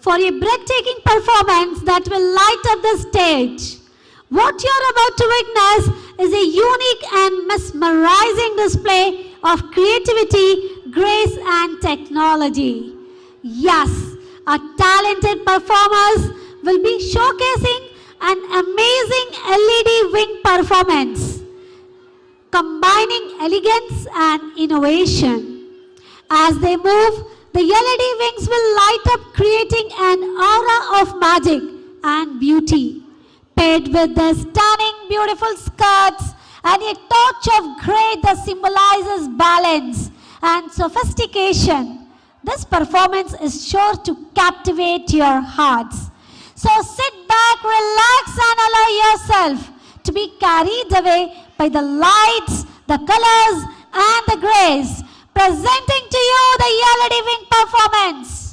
for a breathtaking performance that will light up the stage. What you're about to witness is a unique and mesmerizing display of creativity, grace, and technology. Yes, our talented performers will be showcasing an amazing LED wing performance, combining elegance and innovation. As they move, the LED wings will light up, creating an aura of magic and beauty. Paired with the stunning, beautiful skirts and a touch of grey that symbolizes balance and sophistication, this performance is sure to captivate your hearts. So sit back, relax, and allow yourself to be carried away by the lights, the colors, and the grace. Presenting to you the LED wing performance.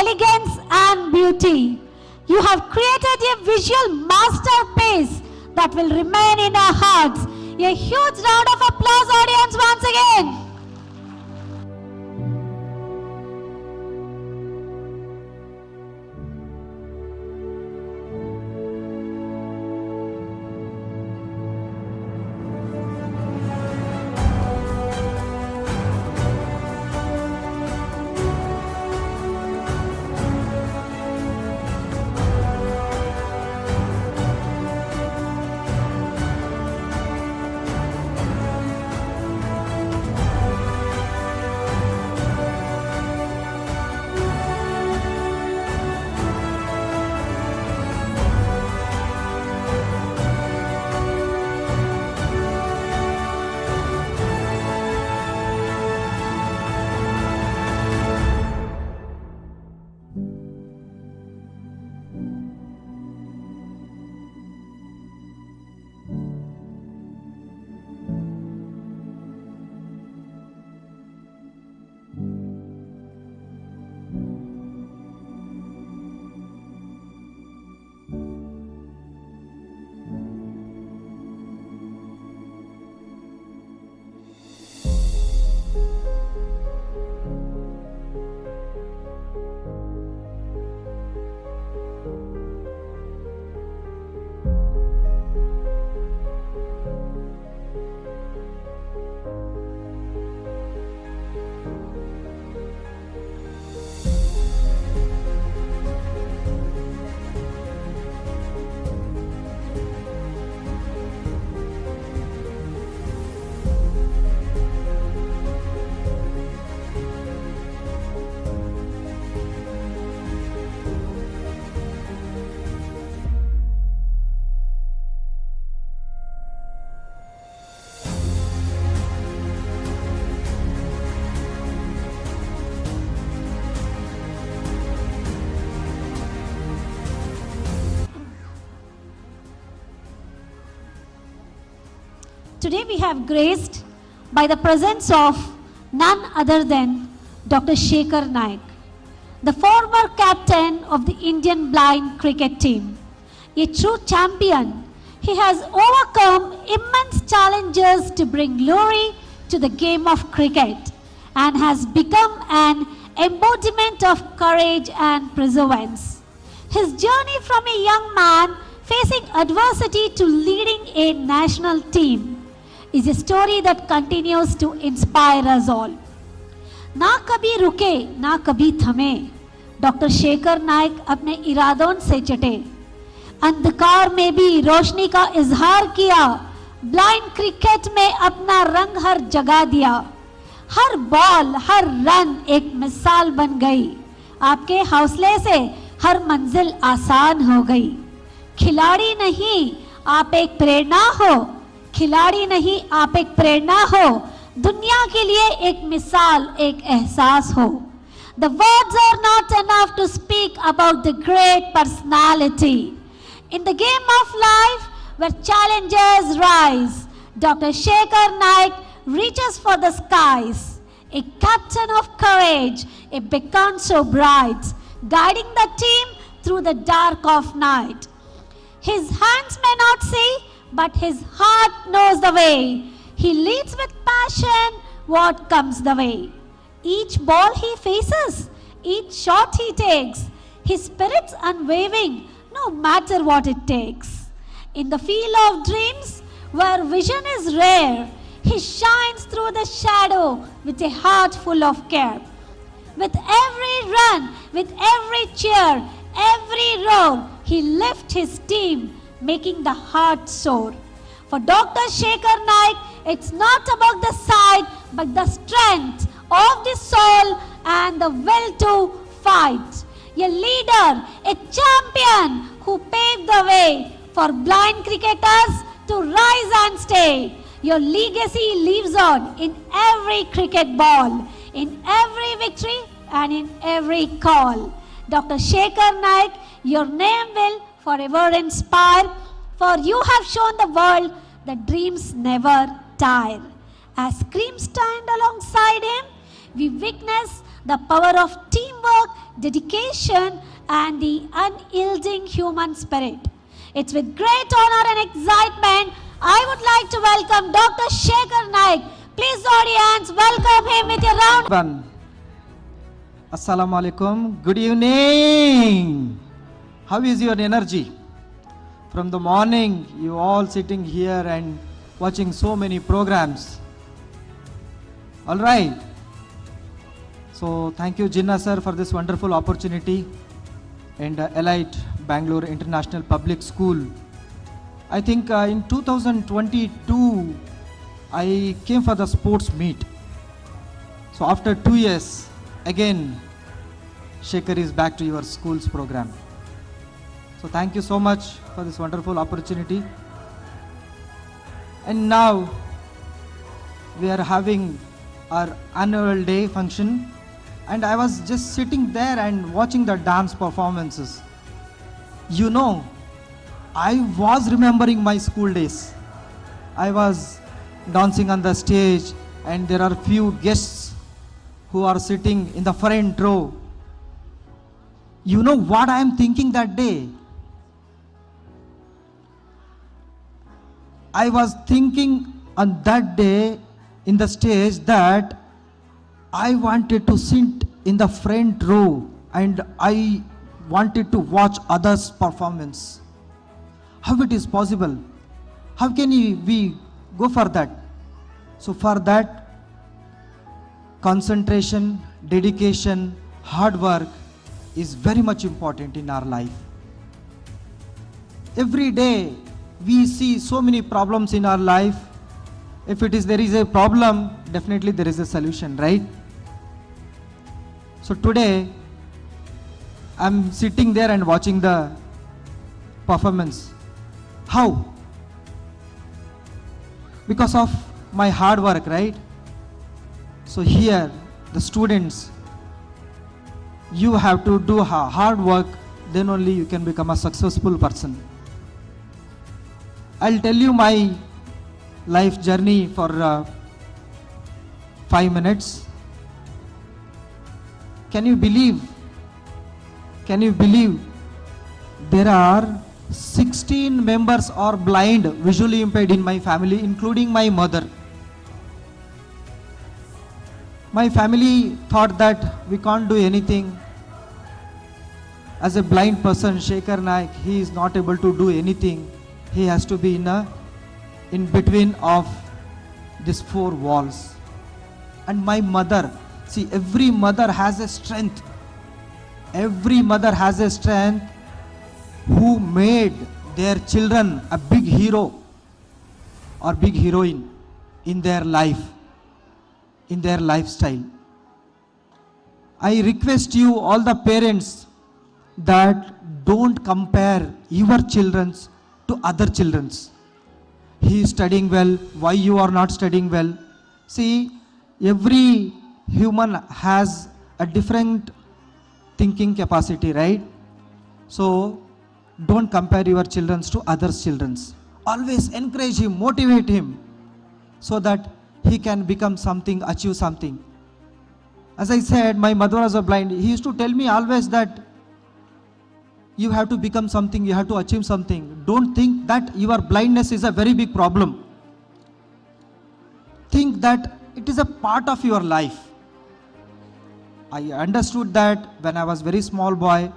elegance and beauty. You have created a visual masterpiece that will remain in our hearts. A huge round of applause, audience, once again. Today we have graced by the presence of none other than Dr. Shekhar Naik, the former captain of the Indian blind cricket team. A true champion, he has overcome immense challenges to bring glory to the game of cricket and has become an embodiment of courage and perseverance. His journey from a young man facing adversity to leading a national team is a story that continues to inspire us all. ना कभी रुके ना कभी थमे, doctor Shekhar Naik अपने इरादों से चटे, अंधकार में भी रोशनी का इजहार किया, ब्लाइंड क्रिकेट में अपना रंग हर जगा दिया, हर बॉल हर रन एक मिसाल बन गई, आपके हौसले से हर मंजिल आसान हो गई। खिलाड़ी नहीं आप एक प्रेरणा हो, खिलाड़ी नहीं आप एक प्रेरणा हो, दुनिया के लिए एक मिसाल एक एहसास हो। The words are not enough to speak about the great personality. In the game of life where challenges rise, Dr. Shekhar Naik reaches for the skies, a captain of courage, a beacon so bright, guiding the team through the dark of night. His hands may not see, but his heart knows the way. He leads with passion what comes the way. Each ball he faces, each shot he takes, his spirit's unwavering no matter what it takes. In the field of dreams where vision is rare, he shines through the shadow with a heart full of care. With every run, with every cheer, every roar, he lifts his team, making the heart soar. For Dr. Shekhar Naik, it's not about the sight, but the strength of the soul and the will to fight. A leader, a champion who paved the way for blind cricketers to rise and stay. Your legacy lives on in every cricket ball, in every victory and in every call. Dr. Shekhar Naik, your name will forever inspire, for you have shown the world that dreams never tire. As creams stand alongside him, we witness the power of teamwork, dedication, and the unyielding human spirit. It's with great honor and excitement I would like to welcome Dr. Shekhar Naik. Please, audience, welcome him with your round. Assalamu alaikum. Good evening. How is your energy? From the morning, you all sitting here and watching so many programs. All right. So thank you, Jinnah sir, for this wonderful opportunity. And Elite Bangalore International Public School. I think in 2022, I came for the sports meet. So after 2 years, again, Shekhar is back to your school's program. So thank you so much for this wonderful opportunity. And now we are having our annual day function, and I was just sitting there and watching the dance performances. You know, I was remembering my school days. I was dancing on the stage, and there are few guests who are sitting in the front row. You know what I am thinking that day? I was thinking on that day in the stage that I wanted to sit in the front row and I wanted to watch others' performance. How it is possible? How can we go for that? So for that, concentration, dedication, hard work is very much important in our life. Every day we see so many problems in our life. If there is a problem, definitely there is a solution, right? So today I'm sitting there and watching the performance. How? Because of my hard work, right? So here the students, you have to do hard work, then only you can become a successful person. I'll tell you my life journey for 5 minutes. Can you believe there are 16 members are blind, visually impaired in my family, including my mother. My family thought that we can't do anything. As a blind person, Shekhar Naik, he is not able to do anything. He has to be in between of these 4 walls. And my mother, see, every mother has a strength. Every mother has a strength who made their children a big hero or big heroine in their life, in their lifestyle. I request you, all the parents, that don't compare your children to other children's. He is studying well, why you are not studying well? See, every human has a different thinking capacity, right? So don't compare your children to others' children. Always encourage him, motivate him, so that he can become something, achieve something. As I said, my mother was blind. He used to tell me always that you have to become something, you have to achieve something. Don't think that your blindness is a very big problem. Think that it is a part of your life. I understood that when I was very small boy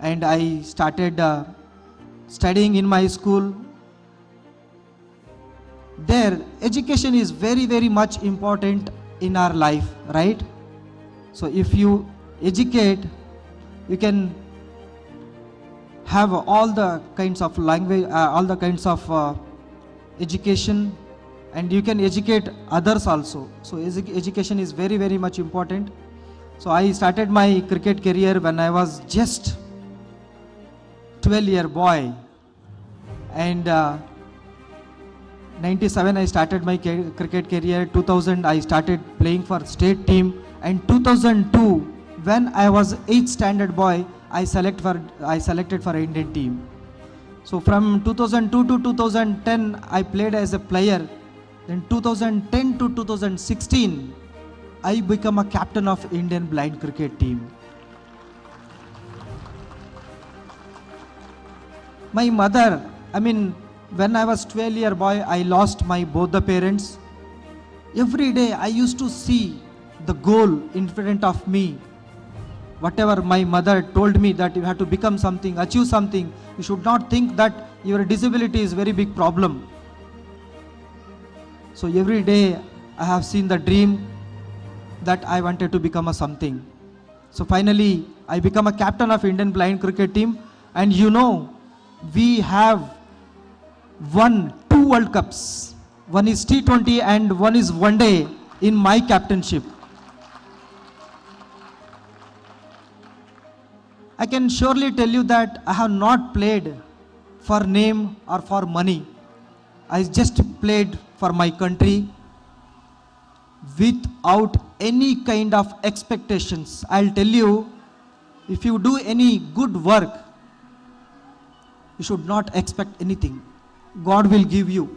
and I started studying in my school. There, education is very, very much important in our life, right? So if you educate, you can have all the kinds of language, all the kinds of education, and you can educate others also. So education is very, very much important. So I started my cricket career when I was just 12-year boy, and 97 I started my cricket career. 2000 I started playing for state team, and 2002 when I was 8th standard boy, I selected for Indian team. So from 2002 to 2010 I played as a player. Then 2010 to 2016 I become a captain of Indian blind cricket team. My mother, when I was 12-year boy, I lost my both the parents. Every day I used to see the goal in front of me. Whatever my mother told me that you have to become something, achieve something, you should not think that your disability is very big problem. So every day I have seen the dream that I wanted to become a something. So finally I become a captain of Indian blind cricket team, and we have won 2 World Cups. One is T20 and one is one day in my captainship. I can surely tell you that I have not played for name or for money. I just played for my country without any kind of expectations. I'll tell you, if you do any good work, you should not expect anything. God will give you.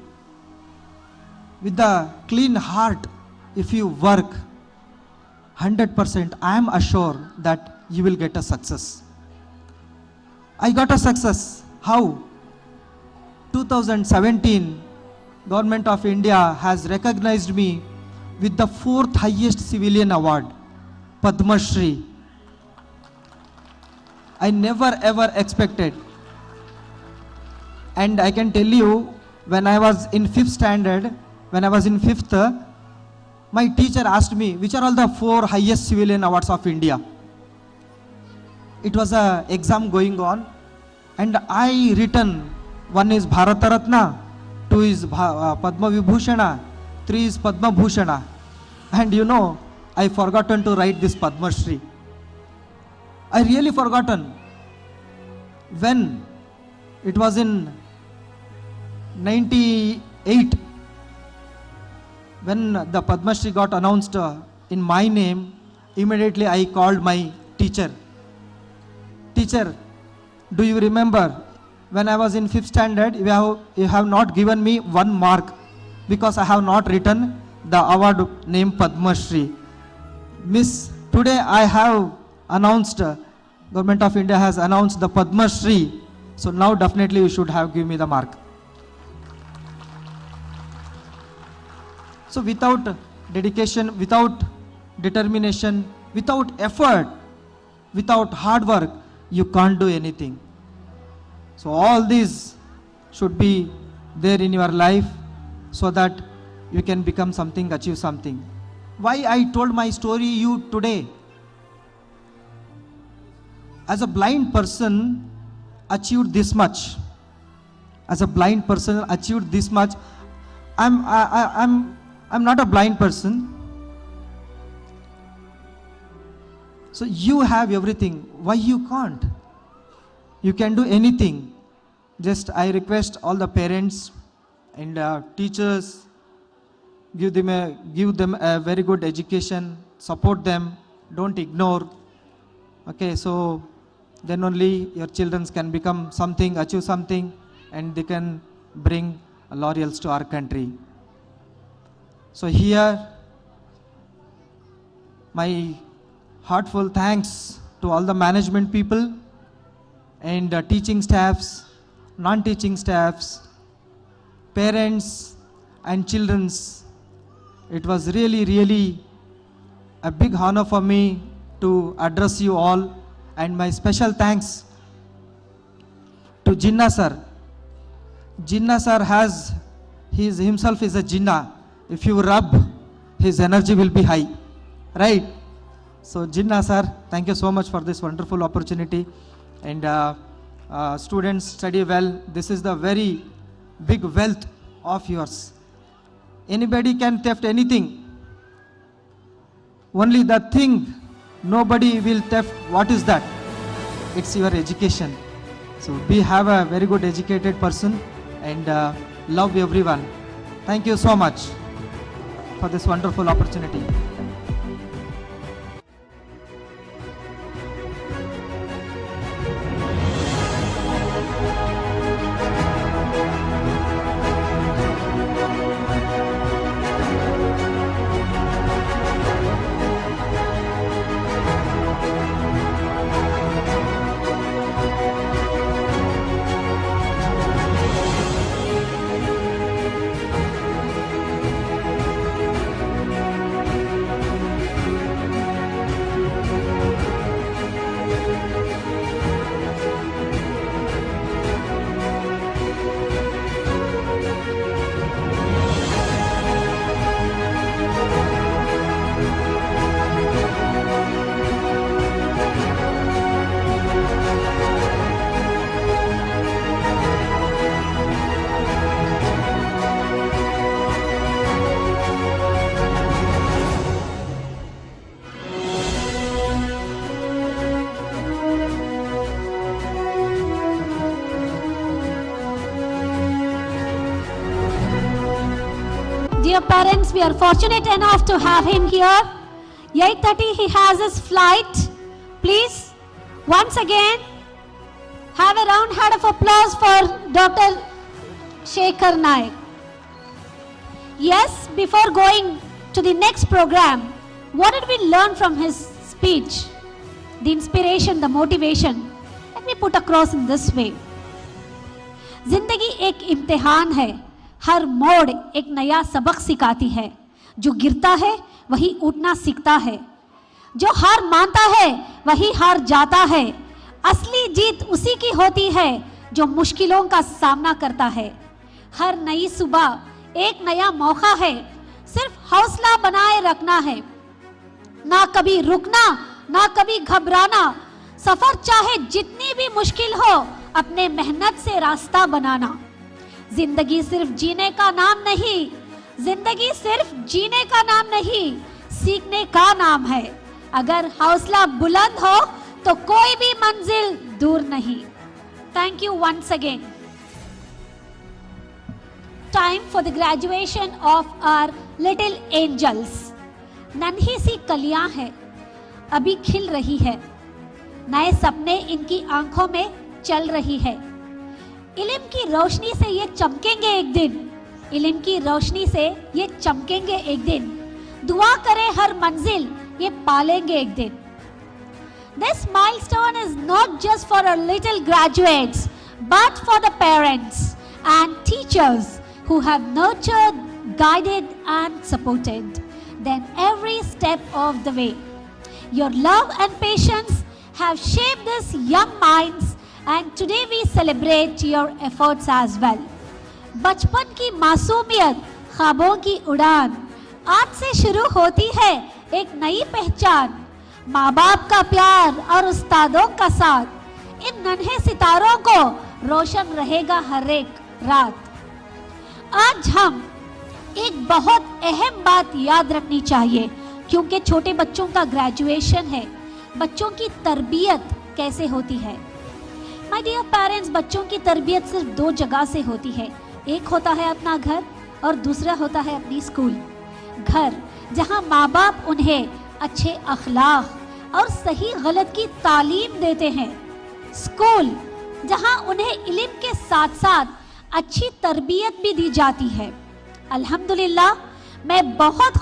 With a clean heart, if you work 100%, I am assured that you will get a success. I got a success. How? 2017, Government of India has recognized me with the 4th highest civilian award, Padma Shri. I never ever expected. And I can tell you, when I was in 5th standard, my teacher asked me, which are all the 4 highest civilian awards of India? It was a exam going on, and I written, 1 is Bharata Ratna, 2 is Padma Vibhushana, 3 is Padma Bhushana. And I forgotten to write this Padma Shri. I really forgotten. When it was in 98, when the Padma Shri got announced in my name, immediately I called my teacher. Teacher, do you remember when I was in 5th standard, you have not given me 1 mark because I have not written the award name Padma Shri. Miss, today I have announced, Government of India has announced the Padma Shri. So now definitely you should have given me the mark. So without dedication, without determination, without effort, without hard work, you can't do anything. So all these should be there in your life so that you can become something, achieve something. Why I told my story you today? As a blind person, achieved this much. As a blind person, achieved this much. I'm not a blind person. So you have everything. Why you can't? You can do anything. Just I request all the parents and teachers, give them a very good education, support them, don't ignore. Okay, so then only your children can become something, achieve something, and they can bring laurels to our country. So here, my heartfelt thanks to all the management people and teaching staffs, non-teaching staffs, parents and children's. It was really, really a big honor for me to address you all, and my special thanks to Jinnah sir. Jinnah sir himself is a Jinnah. If you rub, his energy will be high, right? So Jinnah sir, thank you so much for this wonderful opportunity. And students, study well. This is the very big wealth of yours. Anybody can theft anything. Only the thing nobody will theft. What is that? It's your education. So have a very good educated person and love everyone. Thank you so much for this wonderful opportunity. dear parents, we are fortunate enough to have him here. 8:30 he has his flight. Please, once again, have a round hand of applause for Dr. Shekhar Naik. Yes, before going to the next program, what did we learn from his speech? The inspiration, the motivation. Let me put across in this way. जिंदगी एक इम्तिहान है, हर मोड़ एक नया सबक सिखाती है. जो गिरता है वही उठना सीखता है, जो हार मानता है वही हार जाता है. असली जीत उसी की होती है जो मुश्किलों का सामना करता है. हर नई सुबह एक नया मौका है, सिर्फ हौसला बनाए रखना है. ना कभी रुकना, ना कभी घबराना. सफर चाहे जितनी भी मुश्किल हो, अपने मेहनत से रास्ता बनाना. जिंदगी सिर्फ जीने का नाम नहीं, जिंदगी सिर्फ जीने का नाम नहीं, सीखने का नाम है. अगर हौसला बुलंद हो तो कोई भी मंजिल दूर नहीं. Thank you once again. Time for the graduation of our little angels. नन्ही सी कलियां हैं, अभी खिल रही है. नए सपने इनकी आंखों में चल रही है. इल्म की रोशनी से ये चमकेंगे एक दिन, इल्म की रोशनी से ये चमकेंगे एक दिन. दुआ करें हर मंजिल ये पालेंगे एक दिन. This milestone is not just for our little graduates, but for the parents and teachers who have nurtured, guided and supported them every step of the way. Your love and patience have shaped these young minds, and today we celebrate your efforts as well. बचपन की मासूमियत, ख्वाबों की उड़ान, आज से शुरू होती है एक नई पहचान. माँ बाप का प्यार और उस्तादों का साथ, इन नन्हे सितारों को रोशन रहेगा हर एक रात. आज हम एक बहुत अहम बात याद रखनी चाहिए, क्योंकि छोटे बच्चों का ग्रेजुएशन है. बच्चों की तरबियत कैसे होती है? माय डियर पेरेंट्स, बच्चों की तरबियत सिर्फ दो जगह से होती है. एक होता है अपना घर और दूसरा होता है अपनी स्कूल. घर जहाँ माँ बाप उन्हें अच्छे अखलाक और सही गलत की तालीम देते हैं. स्कूल जहाँ उन्हें इल्म के साथ साथ अच्छी तरबियत भी दी जाती है. अल्हम्दुलिल्लाह, मैं बहुत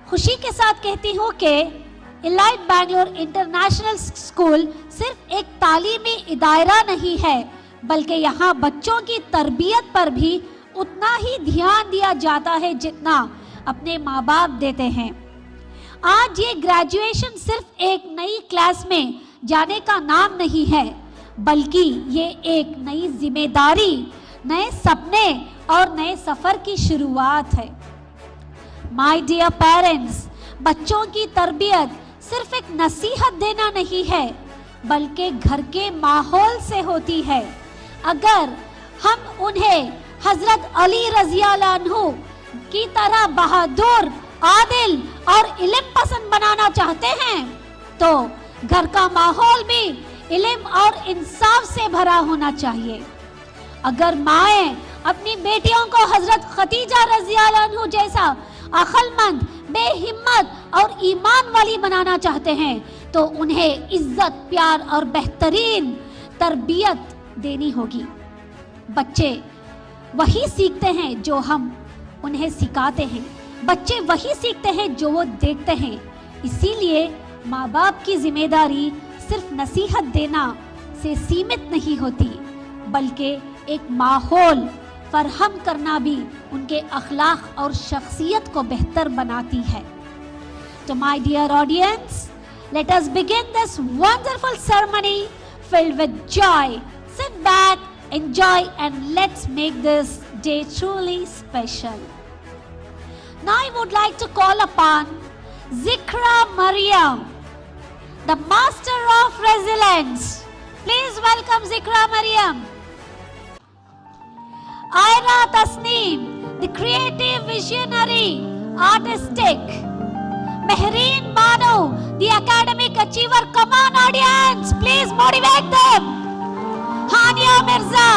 खुशी के साथ कहती हूँ कि इलाइट बैंगलोर इंटरनेशनल स्कूल सिर्फ एक तालीमी इदारा नहीं है, बल्कि यहाँ बच्चों की तरबियत पर भी उतना ही ध्यान दिया जाता है जितना अपने माँ बाप देते हैं. आज ये ग्रेजुएशन सिर्फ एक नई क्लास में जाने का नाम नहीं है, बल्कि ये एक नई जिम्मेदारी, नए सपने और नए सफर की शुरुआत है. माय डियर पेरेंट्स, बच्चों की तरबियत सिर्फ एक नसीहत देना नहीं है, बल्कि घर के माहौल से होती है. अगर हम उन्हें हजरत अली रज़ी अल्लाह अन्हु की तरह बहादुर, आदिल और इल्म पसंद बनाना चाहते हैं, तो घर का माहौल भी इल्म और इंसाफ से भरा होना चाहिए. अगर माएँ अपनी बेटियों को हजरत खदीजा रज़ी अल्लाह अन्हु जैसा अक्लमंद, बेहिम्मत और ईमान वाली बनाना चाहते हैं, तो उन्हें इज्जत, प्यार और बेहतरीन तरबियत देनी होगी. बच्चे वही सीखते हैं जो हम उन्हें सिखाते हैं. बच्चे वही सीखते हैं जो वो देखते हैं. इसीलिए माँ बाप की जिम्मेदारी सिर्फ नसीहत देना से सीमित नहीं होती, बल्कि एक माहौल फरहम करना भी उनके अखलाक और शख्सियत को बेहतर बनाती है. तो my dear audience, let us begin this wonderful ceremony filled with joy. Sit back, enjoy, and let's make this day truly special. Now I would like to call upon Zikra Maryam, the master of resilience. Please welcome Zikra Maryam. Aira Tasneem, the creative visionary, artistic. Mehreen Banu, the academic achiever. Come on audience, please motivate them. Hania Mirza,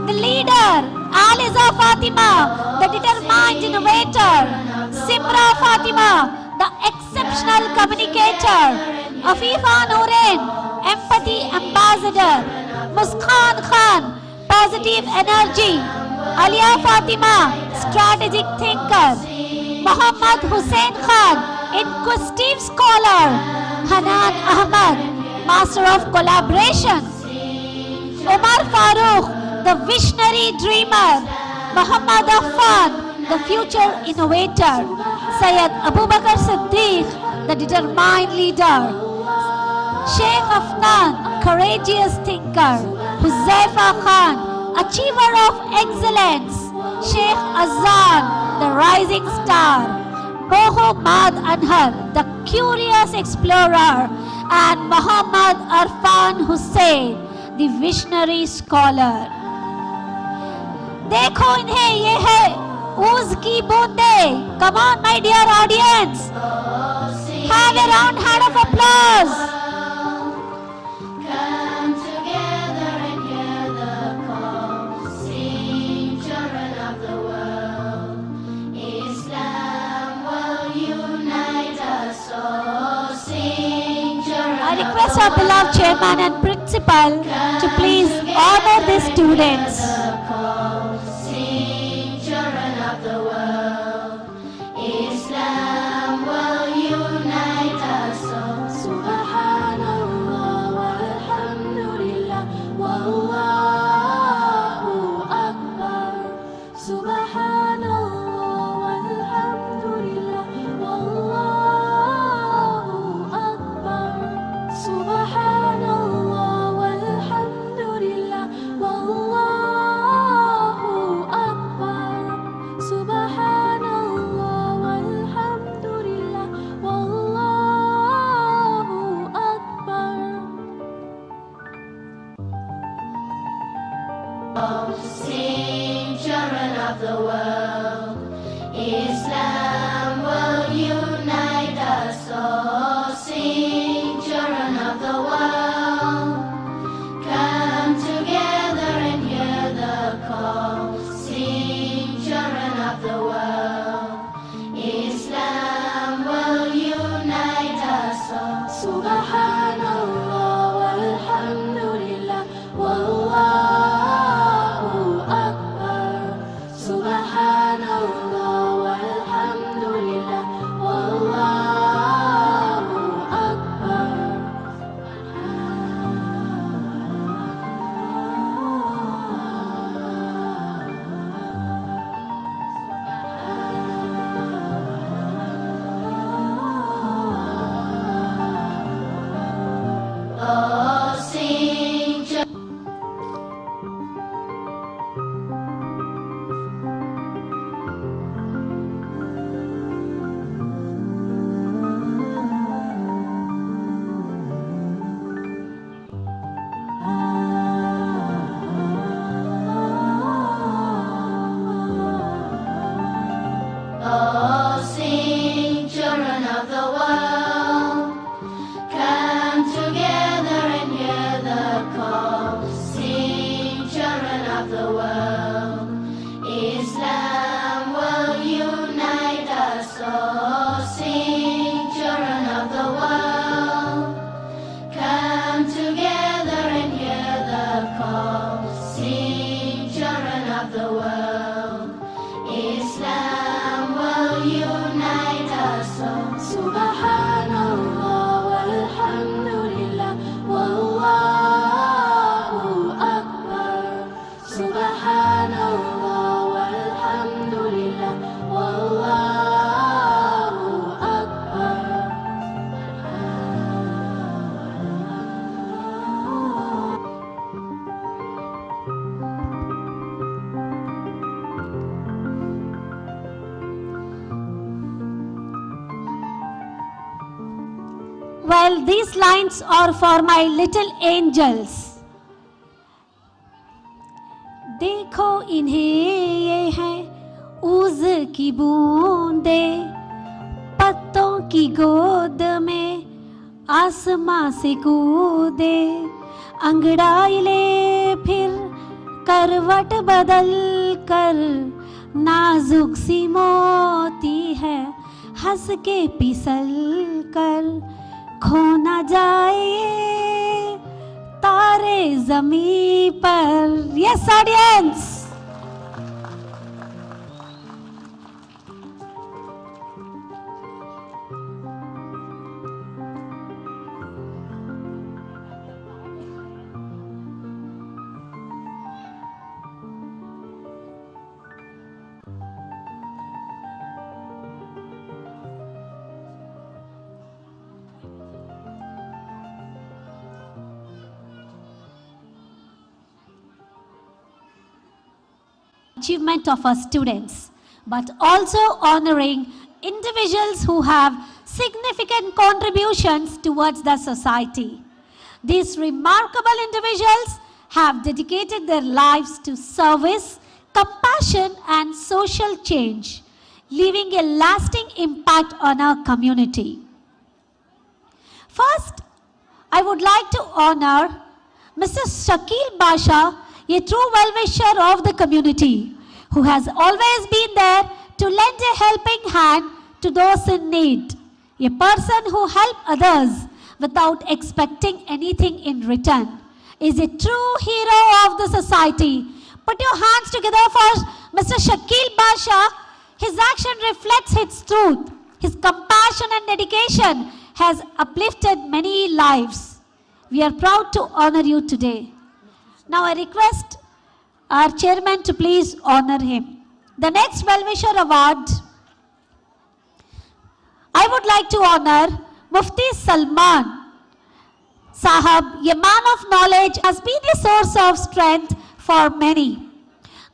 the leader, Aliza Fatima, the determined innovator. Simra Fatima, the exceptional communicator. Afifa Noorain, empathy ambassador. Muskan Khan, positive energy. Alia Fatima, strategic thinker. Muhammad Hussain Khan, inquisitive scholar. Hanan Ahmad, master of collaboration. Omar Farooq, the visionary dreamer. Muhammad Affan, the future innovator. Syed Abu Bakr Siddiq, the determined leader. Sheikh Afnan, courageous thinker. Huzaifa Khan, achiever of excellence. Sheikh Azan, the rising star. Mohammad Anhar, the curious explorer. And Muhammad Arfan Hussain, the visionary scholar. देखो इन्हें, ये है ऊज की बूंदे. Come on my dear audience, have a round hand of applause. Come together and hear the call. Sing, children of the world. Islam will unite us all. Sing, children I request our beloved chairman and principal to please honor the students. Sing, children of the world. Islam will unite us all. Subhanallah walhamdulillah wallahu akbar. Subhanallah walhamdulillah wallahu akbar. Subhanallah walhamdulillah wallahu akbar. Subhanallah walhamdulillah wallahu akbar. Sing, children of the world. Islam will unite us all. Sing, children of the world. Come together and hear the call. Sing, children of the world. Islam will unite us all. Subhanallah walhamdulillah wallahu akbar. Subhanallah walhamdulillah wallahu akbar. Oh, sing, oh, sing, children of the world. Come together and hear the call. Sing, children of the world. Islam will unite us all. Sing, children of the world. Come together and hear the call. Sing, children of the world. Islam will unite us all. Subhanallah walhamdulillah wallahu akbar. Subhanallah walhamdulillah wallahu akbar. Well, these lines are for my little angels. देखो इन्हें, ये है ऊज की बूंदे. पत्तों की गोद में आसमां से कूदे. अंगड़ाई ले फिर करवट बदल कर नाजुक सी मोती है हंस के पिसल कर खो न जाए तारे जमी पर. Yes, audience. Achievement of our students, but also honoring individuals who have significant contributions towards the society. These remarkable individuals have dedicated their lives to service, compassion, and social change, leaving a lasting impact on our community. First, I would like to honor Mr. Shakil Basha, a true well-wisher of the community, who has always been there to lend a helping hand to those in need. A person who helps others without expecting anything in return is a true hero of the society. Put your hands together for Mr. Shakil Basha. His action reflects its truth. His compassion and dedication has uplifted many lives. We are proud to honor you today. Now I request our chairman to please honor him. The next well-wisher award, I would like to honor Mufti Salman Sahab, a man of knowledge, has been a source of strength for many.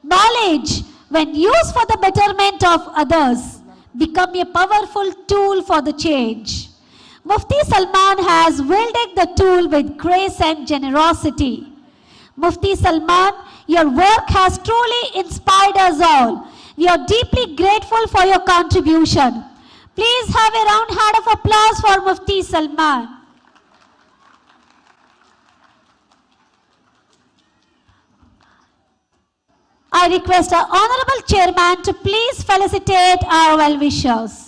Knowledge, when used for the betterment of others, become a powerful tool for the change. Mufti Salman has wielded the tool with grace and generosity. Mufti Salman, your work has truly inspired us all. We are deeply grateful for your contribution. Please have a round hand of applause for Mufti Salman. I request our Honorable Chairman to please felicitate our well-wishers.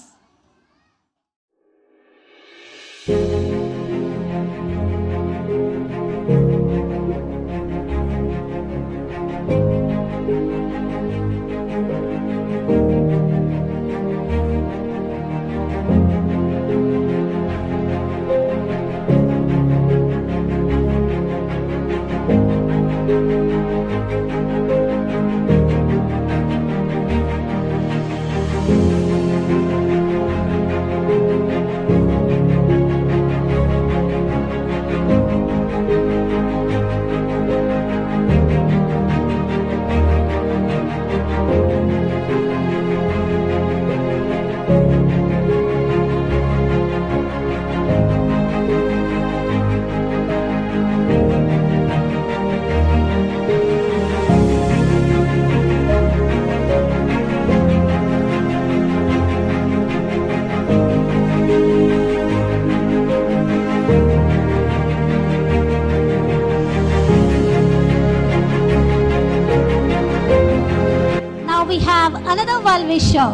another well-wisher.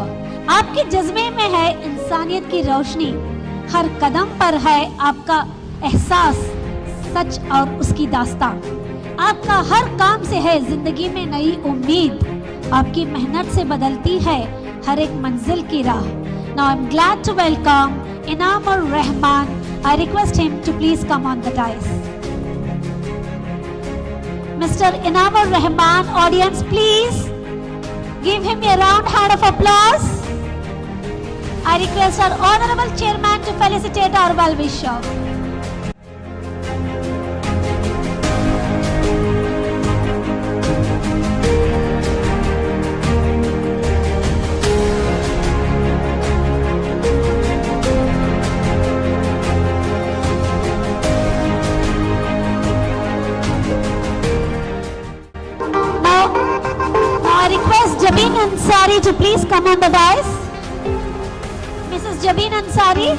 आपके जज्बे में है इंसानियत की रोशनी, हर कदम पर है आपका एहसास सच और उसकी दास्तां। आपका हर काम से है जिंदगी में नई उम्मीद, आपकी मेहनत से बदलती है हर एक मंजिल की राह। Now I'm glad to welcome Inamur Rahman. I request him to please come on the dais. Mr. Inamur Rahman, audience please give him a round hand of applause. I request our honorable chairman to felicitate our well-wisher. Jabin Ansari to please come on the dais. Mrs. Jabin Ansari.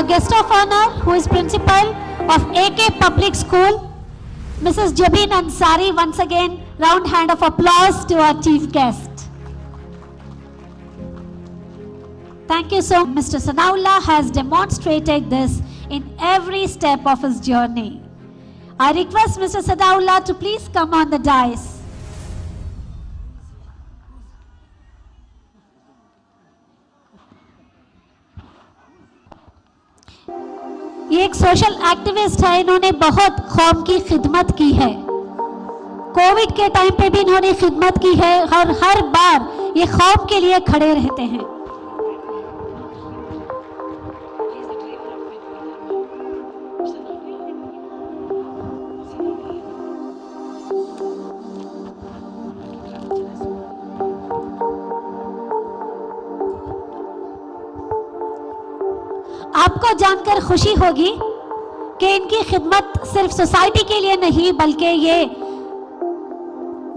guest of honor, who is principal of AK Public School, Mrs. Jabin Ansari. Once again, round hand of applause to our chief guest. Thank you so much. Mr. Sanaullah has demonstrated this in every step of his journey. I request Mr. Sanaullah to please come on the dais. یہ ایک social activist ہے. انہوں نے بہت قوم کی خدمت کی ہے. کووڈ کے ٹائم پہ بھی انہوں نے خدمت کی ہے اور ہر بار یہ قوم کے لیے کھڑے رہتے ہیں. آپ کو جان کر خوشی ہوگی کہ ان کی خدمت صرف سوسائٹی کے لیے نہیں بلکہ یہ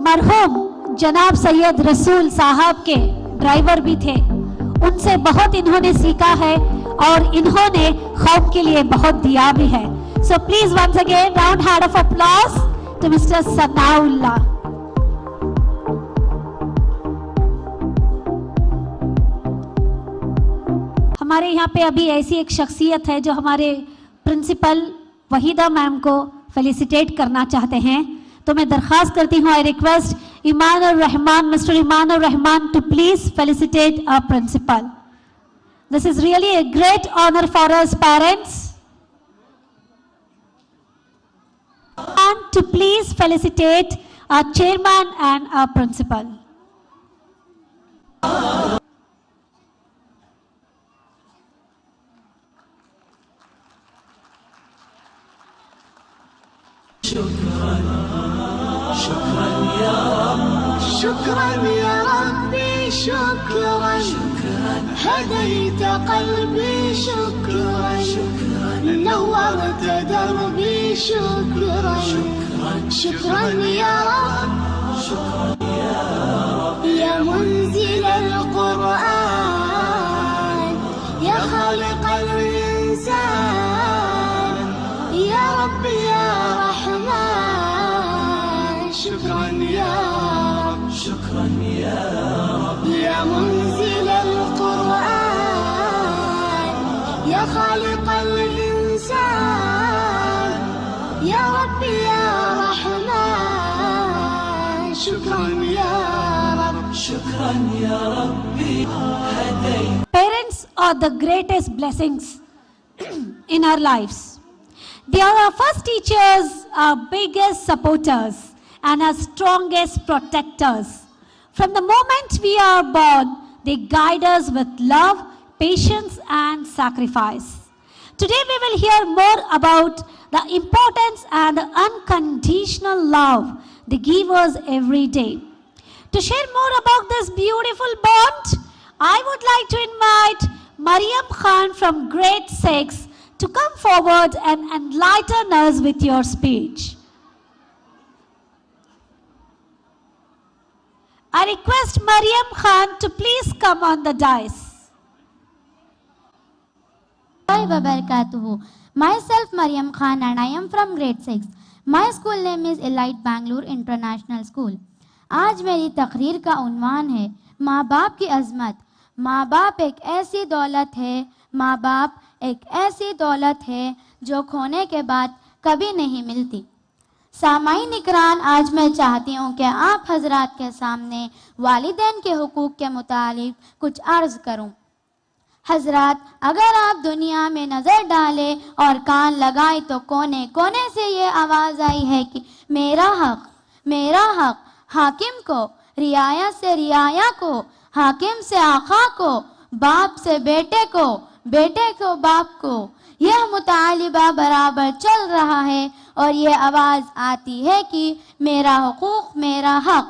مرحوم جناب سید رسول صاحب کے ڈرائیور بھی تھے. ان سے بہت انہوں نے سیکھا ہے اور انہوں نے قوم کے لیے بہت دیا بھی ہے. So please once again round hand of applause to mister Sanaullah. ہمارے یہاں پہ ابھی ایسی ایک شخصیت ہے جو ہمارے پرنسپل وحیدہ میم کو فیلیسیٹیٹ کرنا چاہتے ہیں. تو میں درخواست کرتی ہوں, آئی ریکویسٹ ایمان ur-Rahman, mister Iman ur-Rahman to please felicitate our principal. This is really a great honour for us parents. And to please felicitate our chairman and our principal. شكرا يا ربي شكرا هديت قلبي شكرا نورت دربي شكرا شكرا يا رب يا منزل القرآن يا خالق الإنسان يا رب يا رحمن شكرا يا رب شكرا يا رب يا منزل القرآن يا خالق الإنسان يا رب يا رحمن شكرا يا رب شكرا يا ربي هديت. Parents are the greatest blessings in our lives. They are our first teachers, our biggest supporters, and our strongest protectors. From the moment we are born, they guide us with love, patience, and sacrifice. Today we will hear more about the importance and the unconditional love they give us every day. To share more about this beautiful bond, I would like to invite Mariam Khan from grade 6 to come forward and enlighten us with your speech. I request Mariam Khan to please come on the dais. Wabarakatuhu. Myself Mariam Khan and I am from grade 6. My school name is Elite Bangalore International School. آج میری تقریر کا عنوان ہے ماں باپ کی عظمت. ماں باپ ایک ایسی دولت ہے, ماں باپ ایک ایسی دولت ہے جو کھونے کے بعد کبھی نہیں ملتی. سامعین اکرام, آج میں چاہتی ہوں کہ آپ حضرات کے سامنے والدین کے حقوق کے متعلق کچھ عرض کروں. حضرات, اگر آپ دنیا میں نظر ڈالیں اور کان لگائیں تو کونے کونے سے یہ آواز آئی ہے کہ میرا حق, میرا حق, حاکم کو, رعایا سے رعایا کو, حاکم سے آقا کو, باپ سے بیٹے کو, بیٹے کو باپ کو. یہ مطالبہ برابر چل رہا ہے اور یہ آواز آتی ہے کہ میرا حقوق, میرا حق,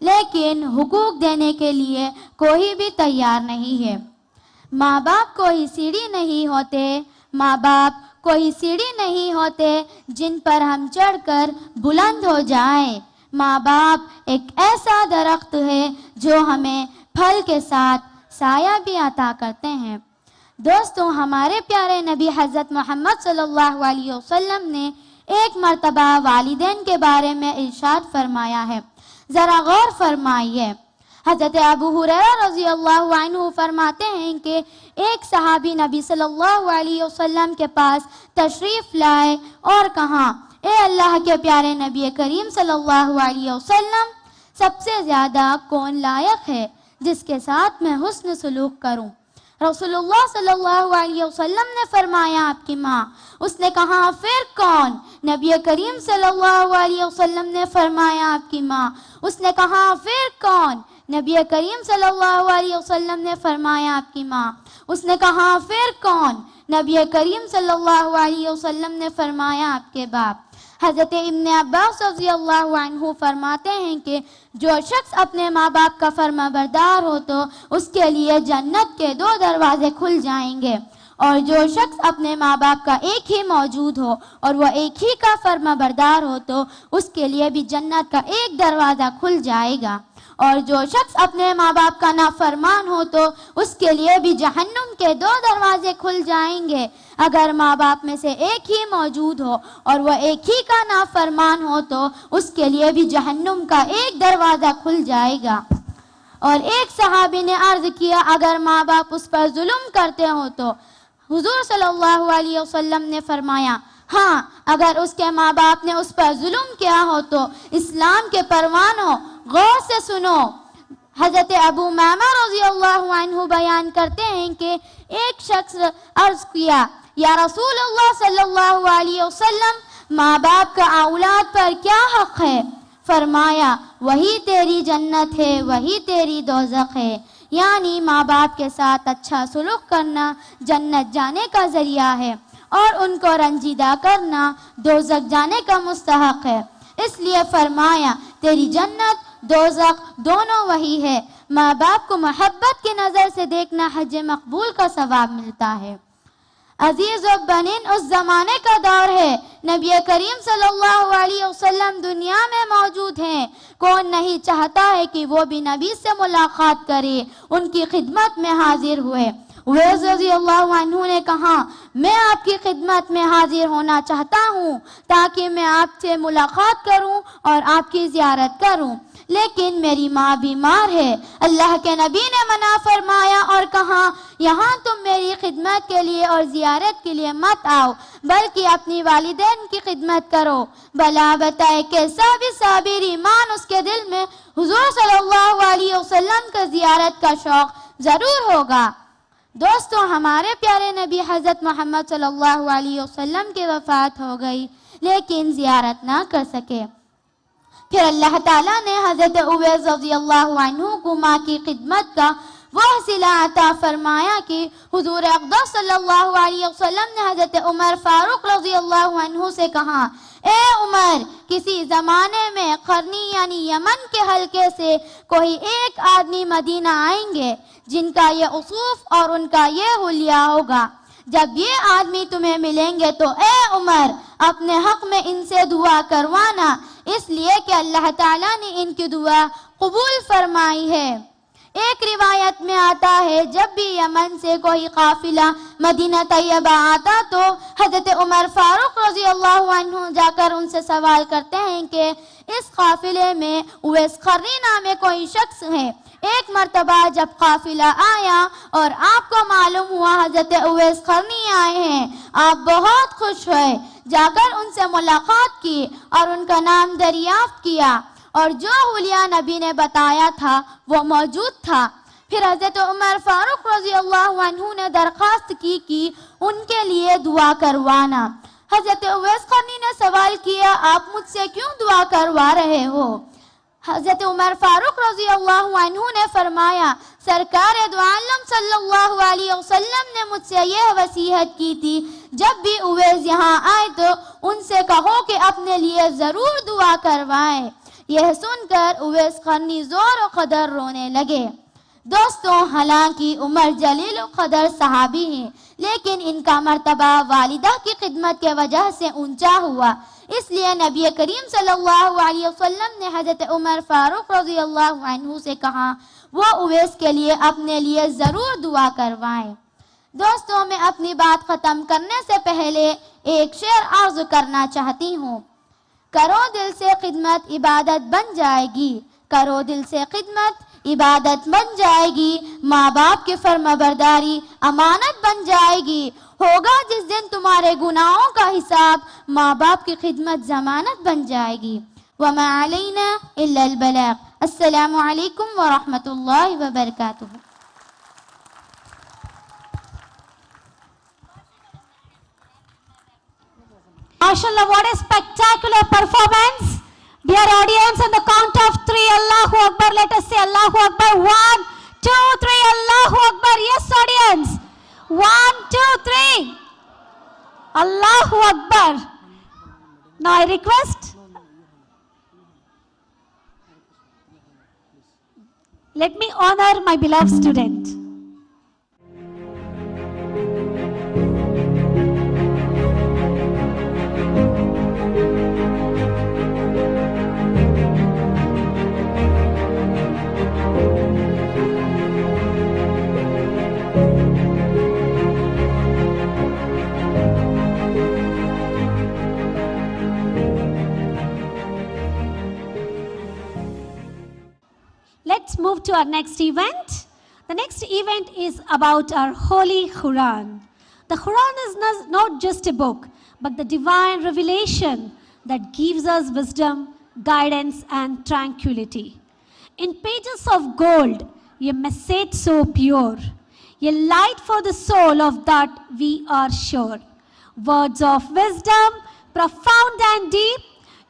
لیکن حقوق دینے کے لیے کوئی بھی تیار نہیں ہے. ماں باپ کوئی سیڑھی نہیں ہوتے, ماں باپ کوئی سیڑھی نہیں ہوتے جن پر ہم چڑھ کر بلند ہو جائیں. ماں باپ ایک ایسا درخت ہے جو ہمیں پھل کے ساتھ سایہ بھی عطا کرتے ہیں. دوستوں ہمارے پیارے نبی حضرت محمد صلی اللہ علیہ وسلم نے ایک مرتبہ والدین کے بارے میں ارشاد فرمایا ہے، ذرا غور فرمائیے۔ حضرت ابو ہریرہ رضی اللہ عنہ فرماتے ہیں کہ ایک صحابی نبی صلی اللہ علیہ وسلم کے پاس تشریف لائے اور کہا، اے اللہ کے پیارے نبی کریم صلی اللہ علیہ وسلم، سب سے زیادہ کون لائق ہے جس کے ساتھ میں حسن سلوک کروں؟ رسول اللہ صلی اللہ علیہ وسلم نے فرمایا، آپ کی ماں۔ اس نے کہا، پھر کون؟ نبی کریم صلی اللہ علیہ وسلم نے فرمایا، آپ کی ماں۔ اس نے کہا، پھر کون؟ نبی کریم صلی اللہ علیہ وسلم نے فرمایا، آپ کی ماں۔ اس نے کہا، پھر کون؟ نبی کریم صلی اللہ علیہ وسلم نے فرمایا، آپ کے باپ۔ حضرت ابن عباس رضی اللہ عنہ فرماتے ہیں کہ جو شخص اپنے ماں باپ کا فرما بردار ہو تو اس کے لیے جنت کے 2 دروازے کھل جائیں گے، اور جو شخص اپنے ماں باپ کا ایک ہی موجود ہو اور وہ ایک ہی کا فرما بردار ہو تو اس کے لیے بھی جنت کا 1 دروازہ کھل جائے گا، اور جو شخص اپنے ماں باپ کا نافرمان ہو تو اس کے لیے بھی جہنم کے 2 دروازے کھل جائیں گے۔ اگر ماں باپ میں سے ایک ہی موجود ہو اور وہ ایک ہی کا نافرمان ہو تو اس کے لیے بھی جہنم کا 1 دروازہ کھل جائے گا۔ اور ایک صحابی نے عرض کیا، اگر ماں باپ اس پر ظلم کرتے ہو تو؟ حضور صلی اللہ علیہ وسلم نے فرمایا، ہاں، اگر اس کے ماں باپ نے اس پر ظلم کیا ہو تو اسلام کے پروانوں غور سے سنو۔ حضرت ابو امامہ رضی اللہ عنہ بیان کرتے ہیں کہ ایک شخص عرض کیا، یا رسول اللہ صلی اللہ علیہ وسلم، ماں باپ کا اولاد پر کیا حق ہے؟ فرمایا، وہی تیری جنت ہے، وہی تیری دوزخ ہے، یعنی ماں باپ کے ساتھ اچھا سلوک کرنا جنت جانے کا ذریعہ ہے، اور ان کو رنجیدہ کرنا دوزخ جانے کا مستحق ہے۔ اس لیے فرمایا، تیری جنت دوزخ دونوں وہی ہے۔ ماں باپ کو محبت کی نظر سے دیکھنا حج مقبول کا ثواب ملتا ہے۔ عزیز و بنین، اس زمانے کا دور ہے، نبی کریم صلی اللہ علیہ وسلم دنیا میں موجود ہیں، کون نہیں چاہتا ہے کہ وہ بھی نبی سے ملاقات کرے، ان کی خدمت میں حاضر ہوئے۔ اویس رضی اللہ عنہ نے کہا، میں آپ کی خدمت میں حاضر ہونا چاہتا ہوں تاکہ میں آپ سے ملاقات کروں اور آپ کی زیارت کروں، لیکن میری ماں بیمار ہے۔ اللہ کے نبی نے منع فرمایا اور کہا، یہاں تم میری خدمت کے لیے اور زیارت کے لیے مت آؤ، بلکہ اپنی والدین کی خدمت کرو۔ بلا بتائے کیسا بھی صابر ایمان اس کے دل میں حضور صلی اللہ علیہ وسلم کا زیارت کا شوق ضرور ہوگا۔ دوستو، ہمارے پیارے نبی حضرت محمد صلی اللہ علیہ وسلم کی وفات ہو گئی، لیکن زیارت نہ کر سکے۔ پھر اللہ تعالیٰ نے حضرت اویس رضی اللہ عنہ کو ماں کی خدمت کا وہ صلہ عطا فرمایا کہ حضور اقدس صلی اللہ علیہ وسلم نے حضرت عمر فاروق رضی اللہ عنہ سے کہا، اے عمر، کسی زمانے میں قرنی یعنی یمن کے حلقے سے کوئی ایک آدمی مدینہ آئیں گے جن کا یہ اوصاف اور ان کا یہ حلیہ ہوگا۔ جب یہ آدمی تمہیں ملیں گے تو اے عمر، اپنے حق میں ان سے دعا کروانا، اس لیے کہ اللہ تعالیٰ نے ان کی دعا قبول فرمائی ہے۔ ایک روایت میں آتا ہے، جب بھی یمن سے کوئی قافلہ مدینہ طیبہ آتا تو حضرت عمر فاروق رضی اللہ عنہ جا کر ان سے سوال کرتے ہیں کہ اس قافلے میں اویس قرنی نامے کوئی شخص ہے۔ ایک مرتبہ جب قافلہ آیا اور آپ کو معلوم ہوا حضرت اویس قرنی آئے ہیں، آپ بہت خوش ہوئے، جا کر ان سے ملاقات کی اور ان کا نام دریافت کیا، اور جو حلیہ نبی نے بتایا تھا وہ موجود تھا۔ پھر حضرت عمر فاروق رضی اللہ عنہ نے درخواست کی کہ ان کے لیے دعا کروانا۔ حضرت اویس قرنی نے سوال کیا، آپ مجھ سے کیوں دعا کروا رہے ہو؟ حضرت عمر فاروق رضی اللہ عنہ نے فرمایا، سرکار دو عالم صلی اللہ علیہ وسلم نے مجھ سے یہ وصیت کی تھی، جب بھی اویس یہاں آئے تو ان سے کہو کہ اپنے لیے ضرور دعا کروائیں۔ یہ سن کر اویس قرنی زور و قدر رونے لگے۔ دوستوں، حالانکہ عمر جلیل و قدر صحابی ہیں، لیکن ان کا مرتبہ والدہ کی خدمت کے وجہ سے اونچا ہوا، اس لیے نبی کریم صلی اللہ علیہ وسلم نے حضرت عمر فاروق رضی اللہ عنہ سے کہا وہ اویس کے لیے اپنے لیے ضرور دعا کروائیں۔ دوستوں میں اپنی بات ختم کرنے سے پہلے ایک شعر عرض کرنا چاہتی ہوں. کرو دل سے خدمت عبادت بن جائے گی, کرو دل سے خدمت عبادت بن جائے گی, ماں باپ کی فرما برداری امانت بن جائے گی. ہوگا جس دن تمہارے گناہوں کا حساب, ماں باپ کی خدمت ضمانت بن جائے گی. وما علینا الا البلاغ. السلام علیکم ورحمۃ اللہ وبرکاتہ. MashaAllah, what a spectacular performance. Dear audience, on the count of 3, Allahu Akbar, let us say Allahu Akbar. 1, 2, 3, Allahu Akbar. Yes, audience. 1, 2, 3. Allahu Akbar. Now I request, let me honor my beloved student. Let's move to our next event. The next event is about our Holy Quran. The Quran is not just a book, but the divine revelation that gives us wisdom, guidance, and tranquility. In pages of gold, a message so pure, a light for the soul of that we are sure. Words of wisdom, profound and deep,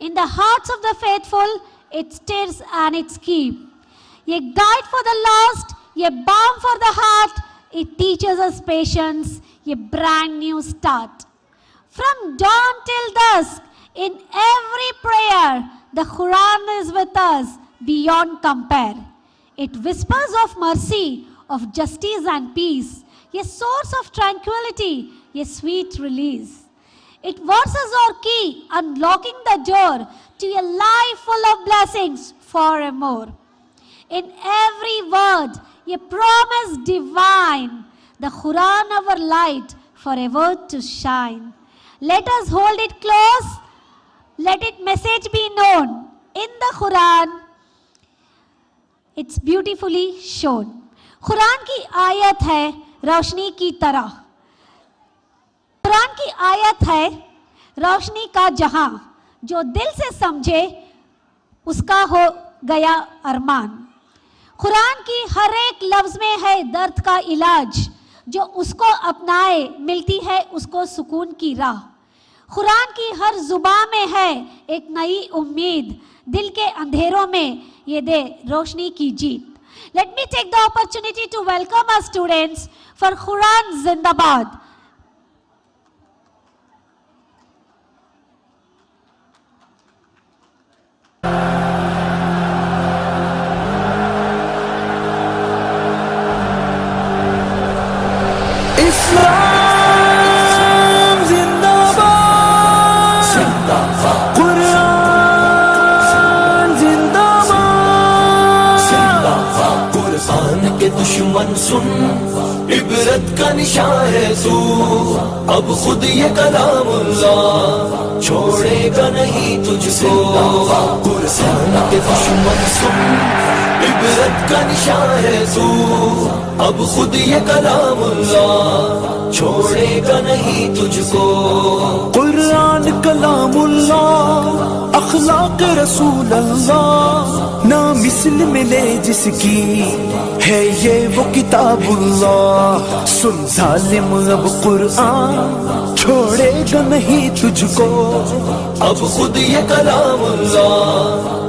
in the hearts of the faithful, it stirs and it keeps. A guide for the lost, a balm for the heart, it teaches us patience, a brand new start. From dawn till dusk, in every prayer, the Quran is with us beyond compare. It whispers of mercy, of justice and peace, a source of tranquility, a sweet release. It words as our key, unlocking the door to a life full of blessings forevermore. In every word, a promise divine, the Quran our light forever to shine. Let us hold it close, let its message be known. In the Quran, it's beautifully shown. Quran की आयत है रोशनी की तरह. कुरान की आयत है रोशनी का जहां, जो दिल से समझे उसका हो गया अरमान. कुरान की हर एक लफ्ज़ में है दर्द का इलाज, जो उसको अपनाए मिलती है उसको सुकून की राह. कुरान की हर जुबान में है एक नई उम्मीद, दिल के अंधेरों में ये दे रोशनी की जीत. Let me take the opportunity to welcome our students for Quran Zindabad. اسلام زندہ باد, قرآن زندہ باد. قرآن کے دشمن سن, عبرت کا نشان ہے تو, اب خود یہ کلام اللہ چھوڑے گا نہیں تجھ کو. قرآن کے دشمن سن, عبرت کا نشان ہے تو, اب خود یہ کلام اللہ چھوڑے گا نہیں تجھ کو. قرآن کلام اللہ, اخلاق رسول اللہ, نہ مثل ملے جس کی ہے یہ وہ کتاب اللہ. سن ظالم اب قرآن چھوڑے گا نہیں تجھ کو, اب خود یہ کلام اللہ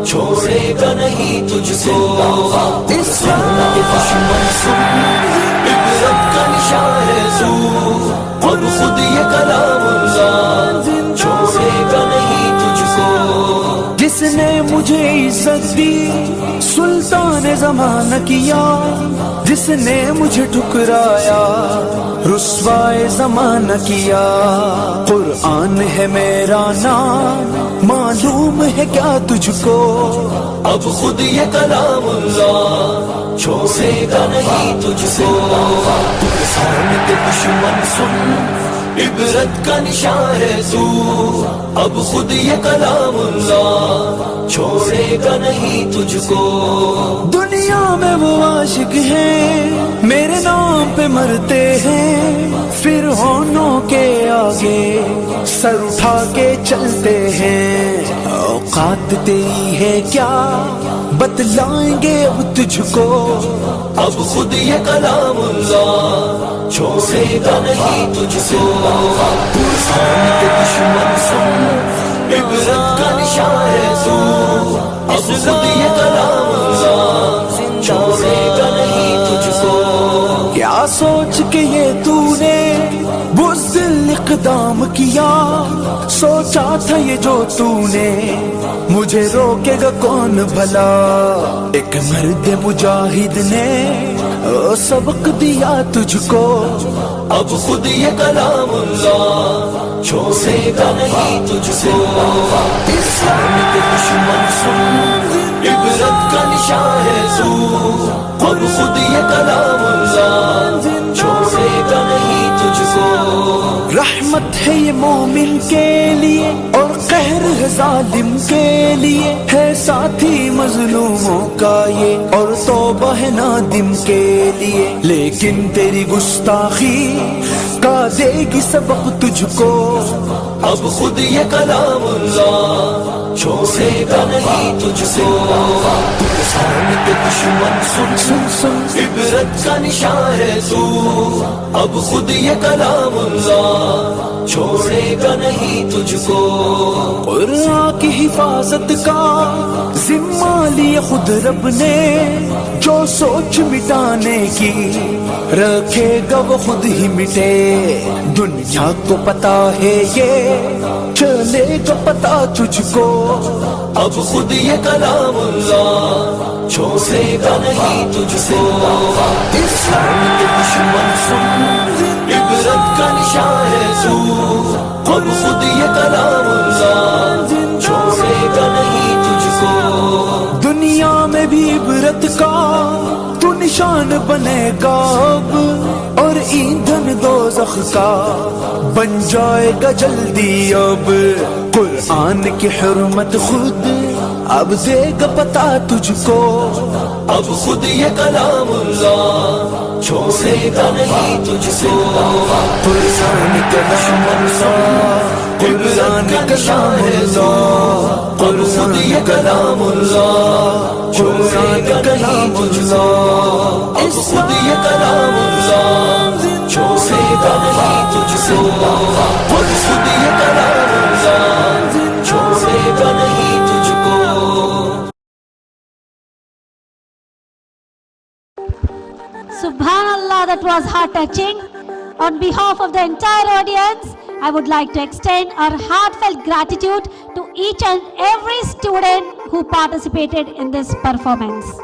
چھوڑے گا نہیں تجھ کو. اسلام کے دشمن سن, عبرت کا نشان ہے تو, اب خود یہ کلام اللہ چھوڑے گا نہیں تجھ کو. جس نے مجھے عزت دی سلطان زمانہ کیا، جس نے مجھے ٹھکرایا رسوائے زمانہ کیا. قرآن ہے میرا نام، معلوم ہے کیا تجھ کو؟ اب خود یہ کلام اللہ چھوڑے گا نہیں تجھ کو. کسان کے دشمن سن، عبرت کا نشان ہے تو. اب خود یہ کلام اللہ چھوڑے گا نہیں تجھ کو. دنیا میں وہ عاشق ہیں میرے نام پہ مرتے ہیں، فرعونوں کے آگے سر اٹھا کے چلتے ہیں. اوقات تیری ہے کیا بتلائیں گے اب تجھ کو؟ اب خود یہ کلام اللہ چھوڑے گا نہیں تجھ کو. کسان کے دشمن سن، عبرت کا نشان ہے تو. اب خود یہ کلام اللہ چھوڑے گا نہیں تجھ کو. کیا سوچ کے یہ تو نے بزدل اقدام کیا؟ سوچا تھا یہ جو تو نے مجھے روکے گا کون بھلا؟ ایک مرد مجاہد نے سبق دیا تجھ کو. اب خود یہ کلام اللہ چھوڑے گا نہیں تجھ کو. اسلام کے دشمن سن، عبرت کا نشان ہے تو. اب خود یہ کلام اللہ چھوڑے گا نہیں تجھ کو. رحمت ہے یہ مومن کے لیے اور قہر ہے ظالم کے لیے، ہے ساتھی مظلوموں کا یہ اور توبہ ہے نادم کے لیے. لیکن تیری گستاخی کا دے گی سبق تجھ کو. اب خود یہ کلام اللہ چھوڑے گا نہیں تجھ کو. کسان کے دشمن سن، سن سن عبرت کا نشان ہے تو. اب خود یہ کلام اللہ چھوڑے گا نہیں تجھ کو. قرآن کی حفاظت کا ذمہ لیا خود رب نے، جو سوچ مٹانے کی رکھے گا وہ خود ہی مٹے. دنیا کو پتا ہے یہ چلے گا پتا تجھ کو. اب خود یہ کلام اللہ چھوڑے گا نہیں تجھ کو. اسلام کے دشمن سن، عبرت کا نشان ہے تو. اب خود یہ کلام اللہ چھوڑے گا نہیں تجھ کو. دنیا میں بھی عبرت کا تو نشان بنے گا اب، اور ایندھن دوزخ کا بن جائے گا جلدی اب. قرآن کی حرمت خود اب دے گا پتا تجھ کو. اب خود یہ کلام اللہ چھوڑے گا نہیں تجھ کو. قرآن کا دشمن قرآن کا شام اللہ، اب خود یہ کلام اللہ چھوڑے گا نہیں تجھ کو. اب خود یہ کلام اللہ چھوڑے گا نہیں تجھ کو. اب خود یہ کلام اللہ چھوڑے گا نہیں تجھ کو. Subhanallah, that was heart-touching. On behalf of the entire audience, I would like to extend our heartfelt gratitude to each and every student who participated in this performance.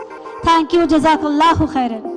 Thank you, Jazakallahu khairan.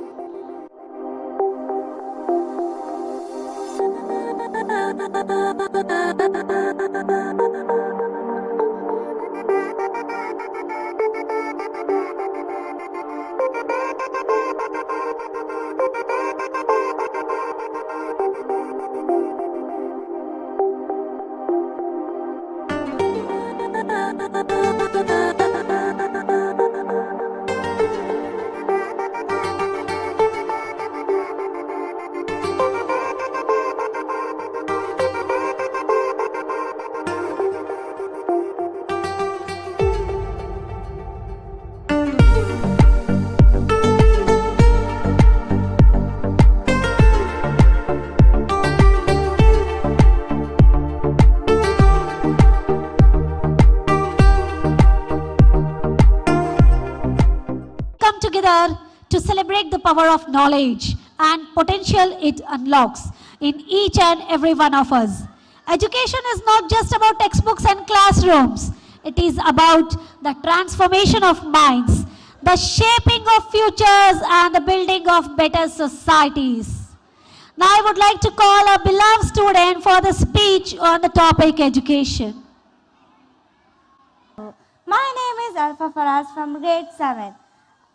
To celebrate the power of knowledge and potential it unlocks in each and every one of us. Education is not just about textbooks and classrooms. It is about the transformation of minds, the shaping of futures, and the building of better societies. Now I would like to call a beloved student for the speech on the topic education. My name is Alfa Faraz from grade 7.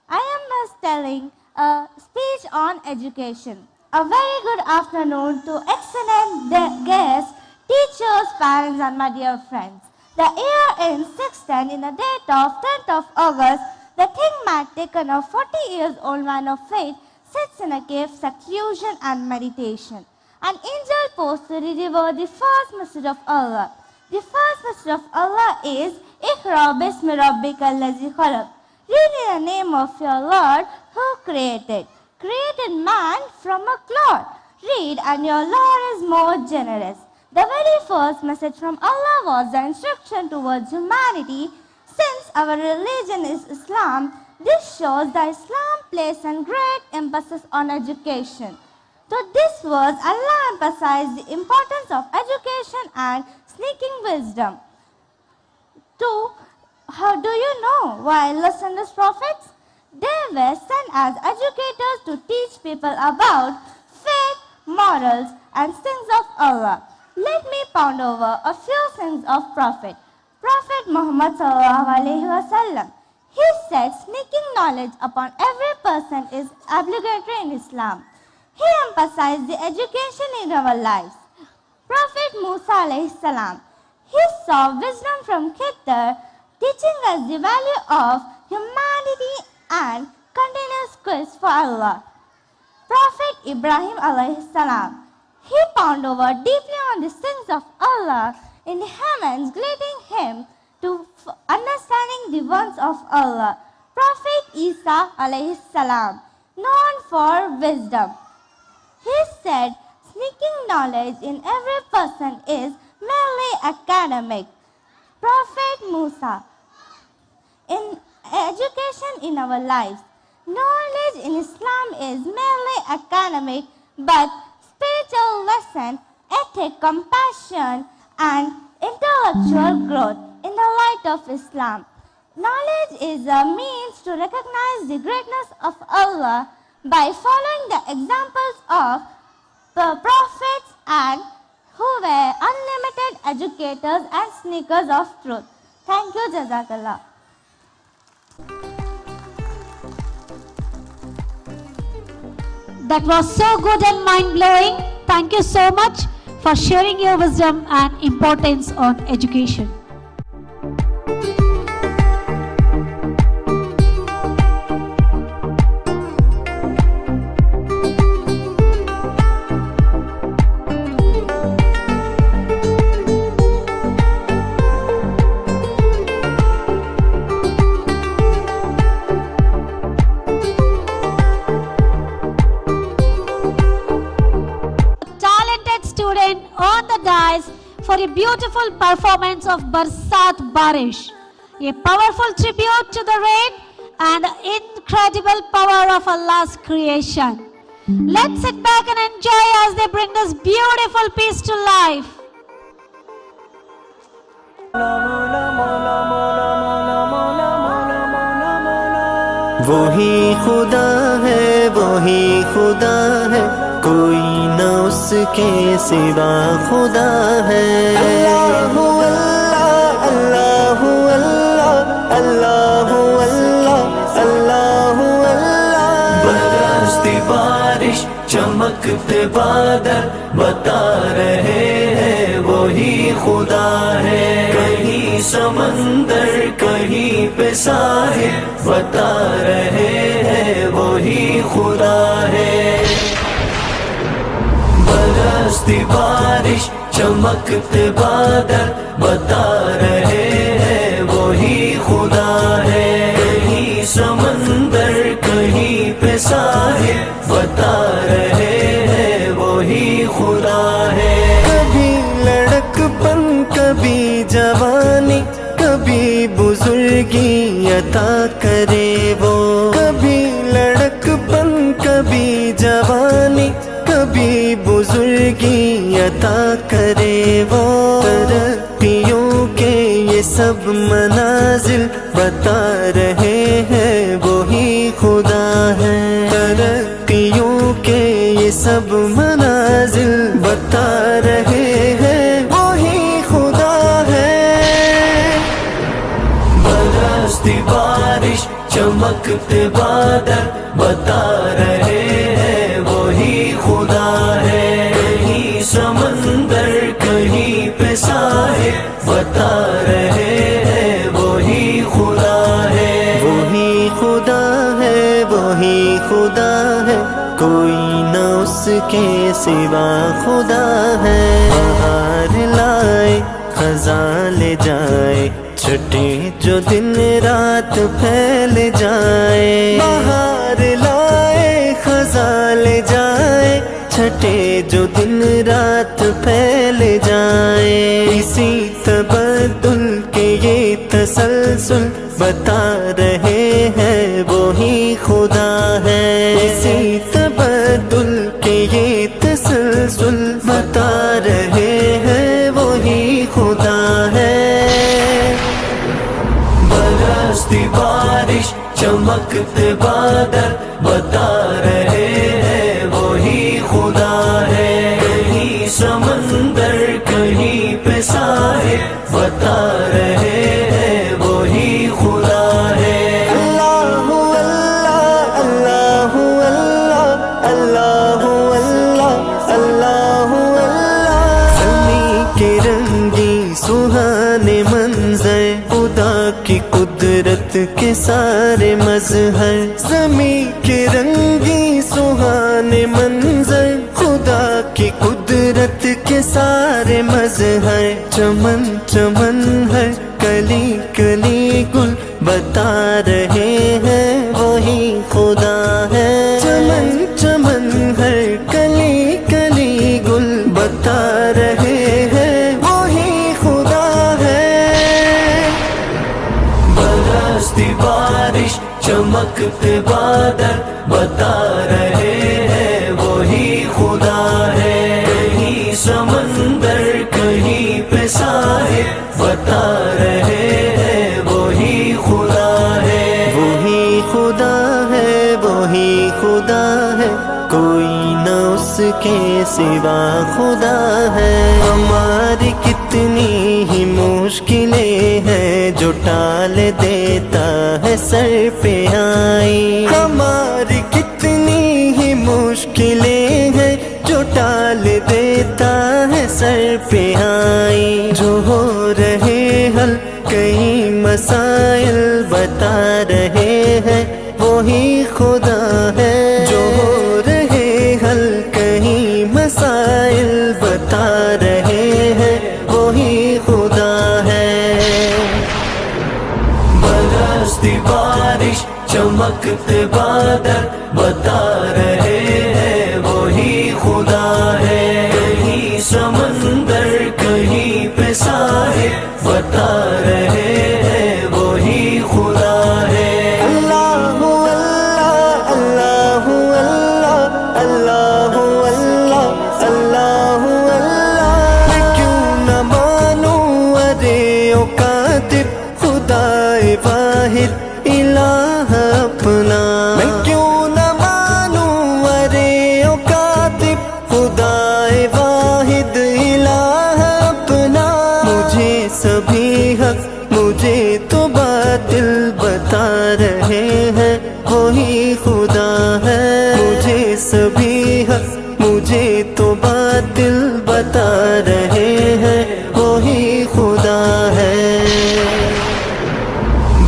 I am telling a speech on education. A very good afternoon to excellent guests, teachers, parents and my dear friends. The year ends 610 in the date of 10th of August. The thing might taken a 40 years old man of faith sits in a cave, seclusion and meditation. An angel posed to deliver the first message of Allah. The first message of Allah is Iqra bismi rabbika allazi khalaq. Read in the name of your Lord who created man from a clod. Read and your Lord is more generous. The very first message from Allah was the instruction towards humanity. Since our religion is Islam, this shows that Islam places a great emphasis on education. To this verse, Allah emphasized the importance of education and sneaking wisdom. How do you know why Allah sent us prophets? They were sent as educators to teach people about faith, morals, and things of Allah. Let me pound over a few things of Prophet Muhammad sallallahu alaihi wasallam. He said sneaking knowledge upon every person is obligatory in Islam. He emphasized the education in our lives. Prophet Musa alayhi salam, he saw wisdom from Khidr, teaching us the value of humanity and continuous quest for Allah. Prophet Ibrahim alayhi salam, he pondered over deeply on the things of Allah in the heavens, leading him to understanding the ones of Allah. Prophet Isa alayhi salam, known for wisdom, he said sneaking knowledge in every person is merely academic. Prophet Musa, in education in our lives, knowledge in Islam is merely academic, but spiritual lesson, ethic, compassion, and intellectual growth in the light of Islam. Knowledge is a means to recognize the greatness of Allah by following the examples of the prophets and who were unlimited educators and sneakers of truth. Thank you, Jazakallah. That was so good and mind-blowing. Thank you so much for sharing your wisdom and importance on education. On the dais for a beautiful performance of Barsat Barish, a powerful tribute to the rain and the incredible power of Allah's creation. Let's sit back and enjoy as they bring this beautiful piece to life. وہی خدا ہے کوئی نہ اس کے سوا خدا ہے اللہ اللہ اللہ اللہ اللہ اللہ اللہ برستی بارش چمکتے بادل بتا رہے ہیں وہی خدا ہے کہیں سمندر کہیں پہ ساحل بتا رہے ہیں وہی خدا ہے برستی بارش چمکتے بادل بتا رہے ہیں وہی خدا ہے کہیں سمندر کہیں پہ ساحل بتا رہے ہیں وہی خدا ہے کبھی لڑک پن کبھی جوانی کبھی بزرگی عطا کرے وہ کبھی لڑک پن کبھی جوانی کبھی بزرگی عطا کرے وہ ترقیوں کے یہ یہ سب منازل بتا رہے ہیں وہی خدا ہے. ترقیوں کے یہ سب منازل بتا رہے ہیں وہی خدا ہے. برستی بارش چمکتے بادل بتا رہے ہیں وہی خدا ہے. کہیں سمندر کہیں پہ ساحل بتا رہے ہیں وہی خدا ہے. وہی خدا ہے وہی خدا ہے کوئی نہ اس کے سوا خدا ہے. بہار لائے خزاں لے جائے چھٹے جو دن رات پھیل جائے. بہار لائے خزاں لے جائے چھٹے جو دن رات پھیل جائے. اسی تبدل کے یہ تسلسل بتا رہے ہیں وہی خدا ہے. اسی تبدل کے یہ تسلسل بتا رہے ہیں وہی خدا ہے. برستی بارش چمکتے بادل بتا رہے ہیں وہی خدا ہے. کہیں سمندر کہیں پہ ساحل بتا رہے ہیں وہی خدا ہے. اللہ اللہ اللہ اللہ اللہ اللہ اللہ. زمین کے رنگی سہانے منظر خدا کی قدرت کے سارے مظہر. زمین کے رنگی سہانے منظر خدا کی قدرت کے سارے مظہر. چمن چمن ہر کلی کلی گل بتا رہے ہیں وہی خدا ہے. چمن چمن ہر کلی کلی گل بتا رہے ہیں وہی خدا ہے. برستی بارش چمکتے بادل بتا رہے ہیں وہی خدا ہے. کہیں سمندر کہیں پہ ساحل بتا رہے ہیں وہی خدا ہے. وہی خدا ہے وہی خدا ہے کوئی نہ اس کے سوا خدا ہے. ہماری کتنی ہی مشکلیں ہیں جو ٹال دیتا ہے سر پہ آئی. ہماری کتنی ہی مشکلیں ہیں جو ٹال دیتا ہے سر پہ آئی. جو ہو رہے حل کئی مسائل بتا رہے ہیں وہی خدا ہے. جو ہو رہے حل کئی مسائل بتا رہے ہیں وہی خدا ہے. برستی بارش چمکتے بادل بتا رہے ہیں وہی خدا ہے. کہیں سمندر کہیں پہ ساحل بتا رہے ہیں وہی خدا ہے. اللہ اللہ اللہ اللہ اللہ اللہ اللہ. میں کیوں نہ مانوں ارے او کاتب خدائے واحد الہ اپنا. میں کیوں نہ مانوں ارے او کاتب خدائے واحد الہ اپنا. مجھے سبھی حق مجھے تو باطل بتا رہے ہیں وہی خدا ہے. مجھے سبھی حق مجھے تو باطل بتا رہے ہیں وہی خدا ہے.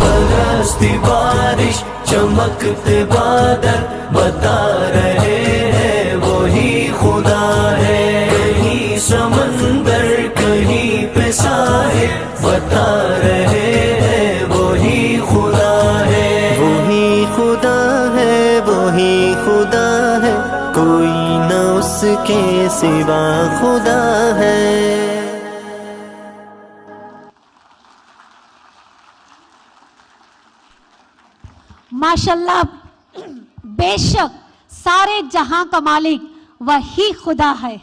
برستی بارش چمکتے بادل بتا رہے ہیں وہی خدا ہے. کہیں سمندر کہیں پہ ساحل بتا رہے ہیں وہی خدا ہے. وہی خدا ہے وہی خدا ہے کوئی نہ اس کے سوا خدا ہے. माशाल्लाह, बेशक सारे जहां का मालिक वही खुदा है.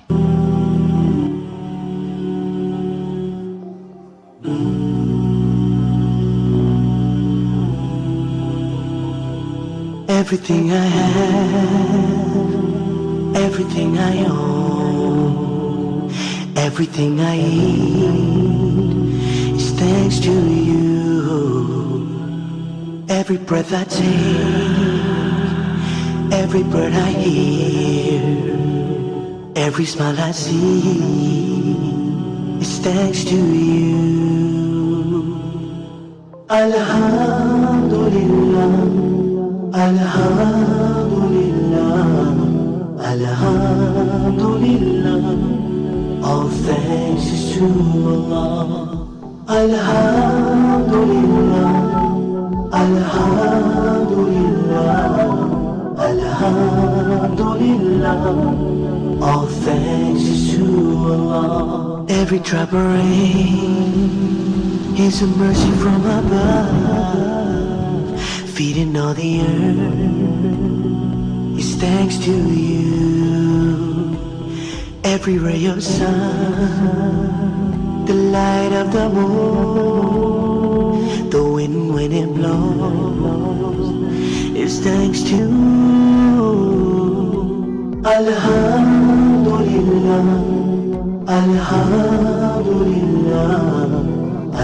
Everything I have, everything I own, everything I eat is thanks to you. Every breath I take, every bird I hear, every smile I see is thanks to you. Alhamdulillah, Alhamdulillah, Alhamdulillah, all thanks is to Allah. Alhamdulillah, Alhamdulillah, Alhamdulillah, all thanks is to Allah. Every drop of rain is a mercy from above, feeding all the earth is thanks to you. Every ray of sun, the light of the moon, the wind when it blows is thanks to Alhamdulillah, Alhamdulillah,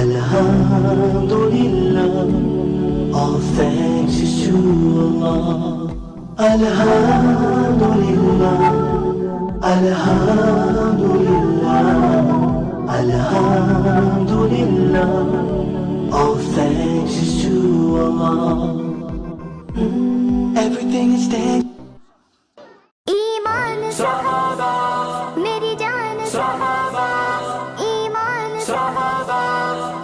Alhamdulillah, all thanks is to Allah. Alhamdulillah, Alhamdulillah, Alhamdulillah, all thanks is to Allah. Everything is thanks. ईमान सहाबा मेरी जान सहाबा, ईमान सहाबा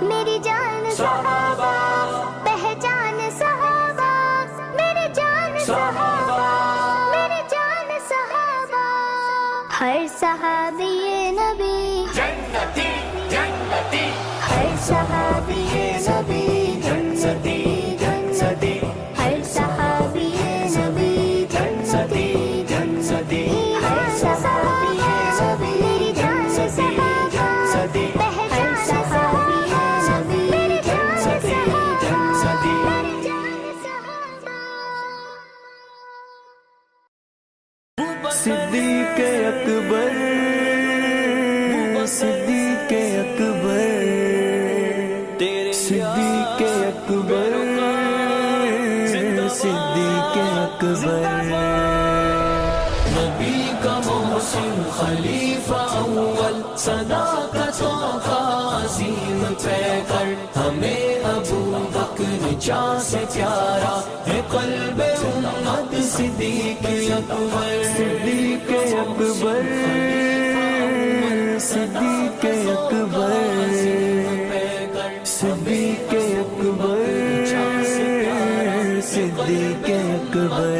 मेरी जान सहाबा, पहचान सहाबा मेरी जान सहाबा, मेरी जान सहाबा, हर सहाबी नबी जन्नती जन्नती, हर सहाबी नबी जन्नती जन्नती, हर सहाबी नबी जन्नती जन्नती, हर सहाबी नबी मेरी जान सहाबा, हर सहाबी नबी मेरी जान सहाबा, मेरी जान सहाबा. सिद्दीक़ अकबर, सिद्दीक़ अकबर, सिद्दीक़ अकबर, सिद्दीक़ अकबर. नबी का मोहसिन खलीफा अव्वल, सदाकतों का अज़ीम पैकर, हमें अबू बकर जा से प्यारा है क़ल्ब उम्मत सिद्दीक़ अकबर. सिद्दीक़ अकबर, सिद्दीक़ अकबर, सिद्दीक़ अकबर, सिद्दीक़ अकबर.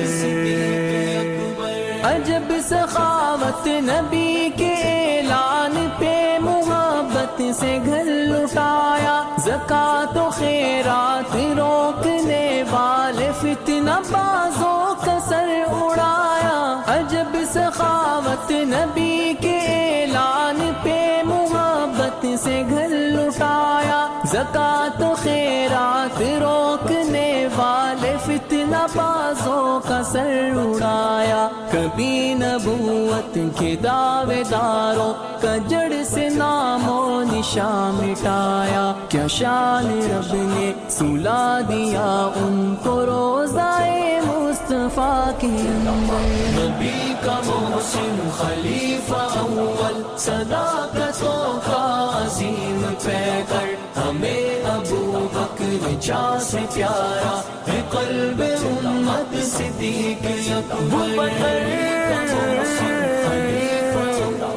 अजब सखावत नबी के ऐलान पे मुहब्बत से घर लुटाया, ज़कात व खैरात रोकने वाले फितना बाजों का सर उड़ाया. अजब सखावत नबी के ऐलान पे मुहब्बत से घर लुटाया, ज़कात व खैरात रोकने वाले फितना बाजों का सर उड़ाया. कभी नबूवत के दावेदारों का जड़ से नामो निशान मिटाया. क्या शान रब ने सुला दिया उनको रोज़ाए मुस्तफ़ा के अंदर. नबी का मोहसिन खलीफा अव्वल, सदाकतों का अज़ीम पैकर, हमें अबू बकर जा से प्यारा है क़ल्ब उम्मत सिद्दीक़ अकबर.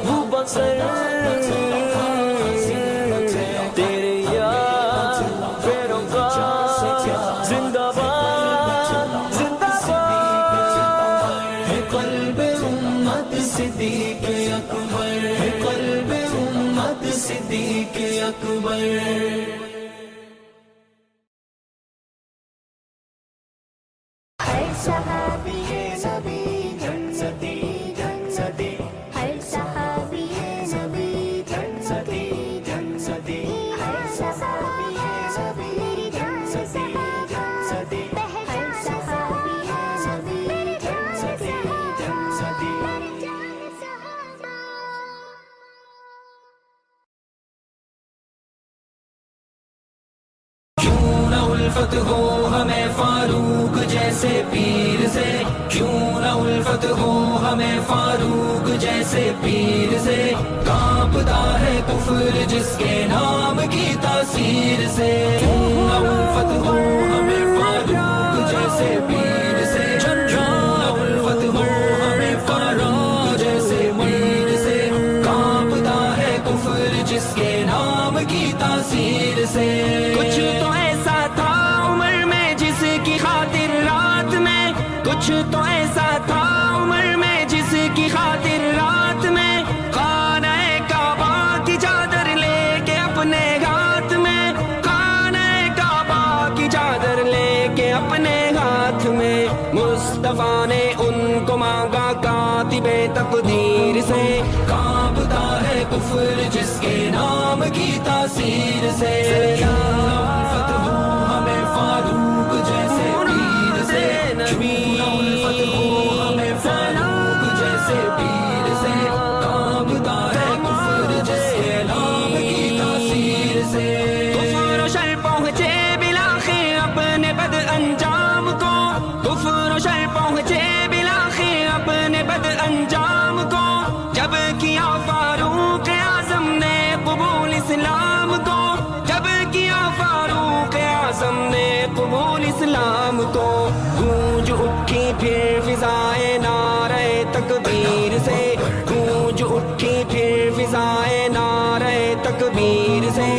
वो बकर तेरे यार पैरों का जिंदाबाद जिंदाबाद है क़ल्ब उम्मत सिद्दीक़ अकबर, है क़ल्ब उम्मत सिद्दीक़ अकबर. हर सहाबी नबी जन्नती जन्नती, हर सहाबी नबी जन्नती जन्नती, हर सहाबी नबी मेरी जान सहाबा, हर सहाबी کیوں نہ الفت ہو ہمیں فاروق جیسے پیر سے، کیوں نہ الفت ہو ہمیں فاروق جیسے پیر سے، کانپتا ہے کفر جس کے نام کی تاثیر سے، کیوں نہ الفت ہو ہمیں فاروق جیسے پیر سے، کیوں نہ الفت ہو ہمیں فاروق جیسے پیر سے، کانپتا ہے کفر جس کے نام کی تاثیر سے۔ کچھ تو ایسا تھا عمر میں جس کی خاطر رات میں، کچھ تو ایسا تھا عمر میں جس کی خاطر رات میں، خانہ کعبہ کی چادر لے کے اپنے ہاتھ میں، خانہ کعبہ کی چادر لے کے اپنے ہاتھ میں، مصطفیٰ نے ان کو مانگا کاتب تقدیر سے، کانپتا ہے کفر جس کے نام کی تاثیر سے، کیوں نہ الفت ہو ہمیں فاروق جیسے پیر سے، کیوں نہ الفت ہو ہمیں فاروق جیسے پیر سے، کانپتا ہے کفر جس کے نام کی تاثیر سے۔ کفر و شر پہنچے بلاخر اپنے بد انجام کو، کفر و شر پہنچے بلاخر اپنے بد انجام کو، جب کیا فاروق اعظم نے قبول اسلام کو، جب کیا فاروق اعظم نے قبول اسلام کو، گونج اٹھی پھر فضائے نعرہ تکبیر سے، گونج اٹھی پھر فضائے نعرہ تکبیر سے،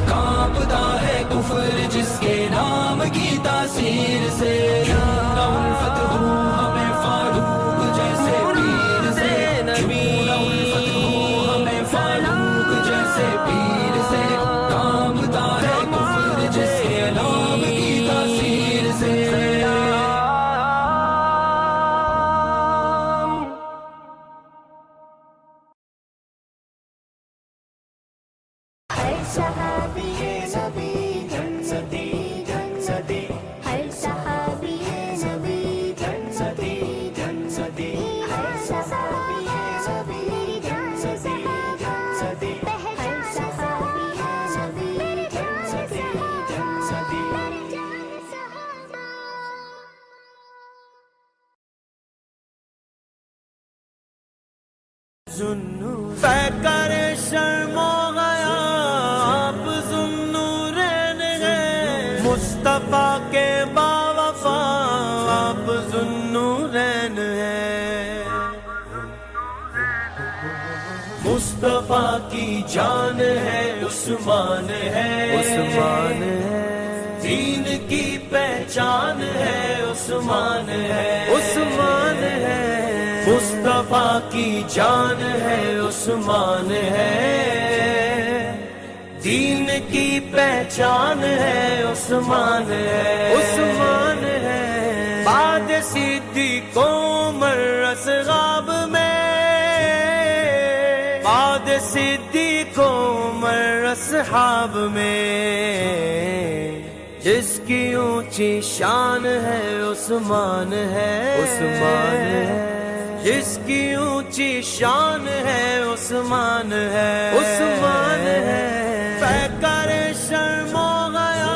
کانپتا ہے کفر جس کے نام کی تاثیر سے، کیوں نہ الفت ہو ہمیں فاروق جیسے پیر سے، کیوں نہ الفت ہو ہمیں فاروق جیسے پیر سے، کانپتا ہے کفر جس کے نام کی تاثیر سے۔ ہر صحابی نبی جنتی جنتی، ہر صحابی نبی جنتی جنتی، ہر صحابی نبی جنتی جنتی، ہر صحابی نبی جنتی جنتی۔ پیکر شرم و گیا آپ ذوالنورین ہیں، مصطفیٰ کے باوفا آپ ذوالنورین ہیں، مصطفیٰ کی جان ہے عثمان ہے، عثمان ہے، دین کی پہچان ہے عثمان ہے، عثمان ہے، مصطفیٰ کی جان ہے عثمان ہے، دین کی پہچان ہے عثمان ہے، عثمان ہے، بعد صدیق عمر اصحاب میں، بعد صدیق عمر اصحاب میں، جس کی اونچی شان ہے عثمان ہے، عثمان ہے، جس کی اونچی شان ہے عثمان ہے، عثمان ہے، پیکر شرم و گیا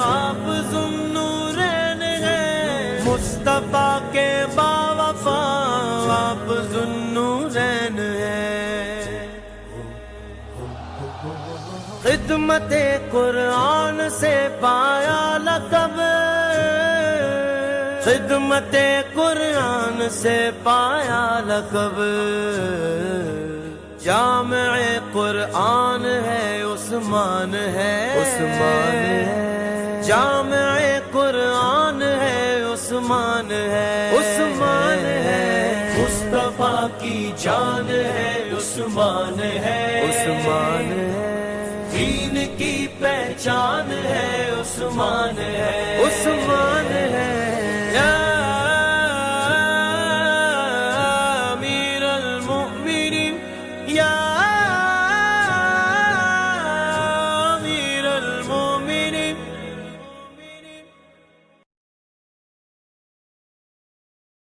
آپ ذوالنورین ہیں، مصطفیٰ کے باوفا آپ ذوالنورین ہیں، خدمت قرآن سے پایا لقب، خدمت قرآن سے پایا لقب، جامع قرآن ہے عثمان ہے، عثمان ہے، جامع قرآن ہے عثمان ہے، عثمان ہے، مصطفیٰ کی جان ہے عثمان ہے، عثمان ہے، دین کی پہچان ہے عثمان ہے، عثمان ہے، یا امیر المؤمنین، یا امیر المؤمنین۔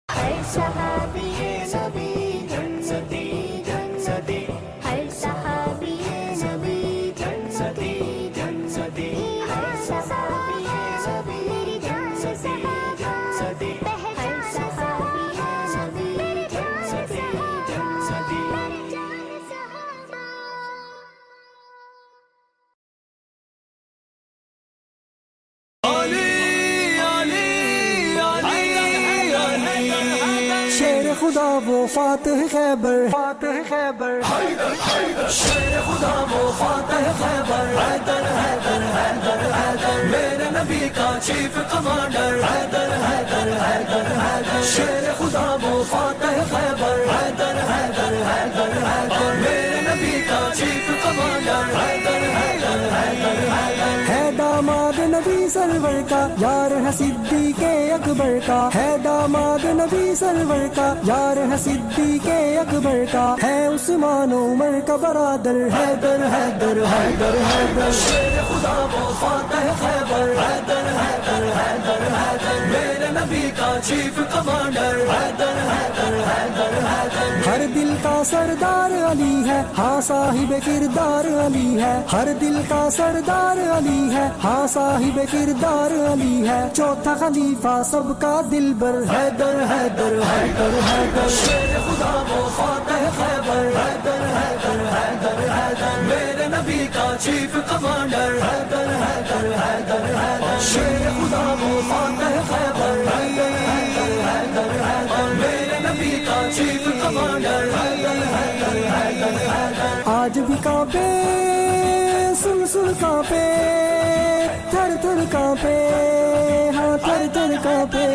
ہر صحابی نبی جنتی جنتی، ہر صحابی نبی جنتی جنتی، ہر صحابی خدا وہ فاتح خیبر شیر خدا وہ فاتح خیبر حیدر حیدر حیدر حیدر میرے نبی کا چیف کمانڈر حیدر حیدر حیدر حیدر شیر خدا وہ فاتح خیبر حیدر حیدر حیدر حیدر میرے نبی کا چیف کمانڈر حیدر حیدر حیدر حیدر ہے داماد نبی سرور کا یار ہے صدیق اکبر کا ہے داماد نبی سرور کا یار ہے صدیق اکبر کا ہے عثمان و عمر کا برادر حیدر حیدر حیدر حیدر شیر خدا وہ فاتح خیبر حیدر حیدر حیدر حیدر میرے نبی کا چیف کمانڈر حیدر حیدر حیدر حیدر ہر دل کا سردار علی ہے ہاں صاحب کردار علی ہے ہر دل کا سردار علی ہے ہاں صاحب کردار علی ہے چوتھا خلیفہ سب کا دلبر حیدر حیدر حیدر حیدر شیر خدا وہ فاتح خیبر حیدر حیدر حیدر حیدر میرے نبی کا چیف کمانڈر حیدر حیدر حیدر حیدر شیر خدا وہ فاتح خیبر حیدر حیدر حیدر حیدر میرے نبی کا چیف کمانڈر حیدر حیدر حیدر حیدر آج بھی کانپے سن سن کانپے تھر تھر کانپے ہاں تھر تھر کانپے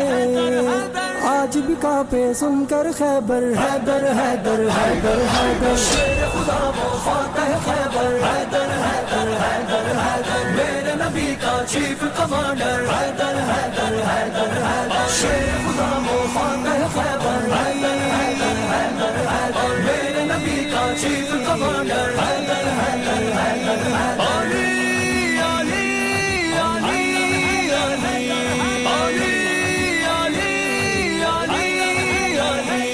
آج بھی کانپے سن کر خیبر حیدر حیدر حیدر حیدر شیر خدا وہ فاتح خیبر حیدر حیدر حیدر حیدر میرے نبی کا چیف کمانڈر حیدر حیدر حیدر حیدر شیر خدا وہ فاتح خیبر حیدر حیدر حیدر حیدر میرے نبی کا چیف کمانڈر حیدر حیدر حیدر حیدر علی علی علی علی علی علی علی علی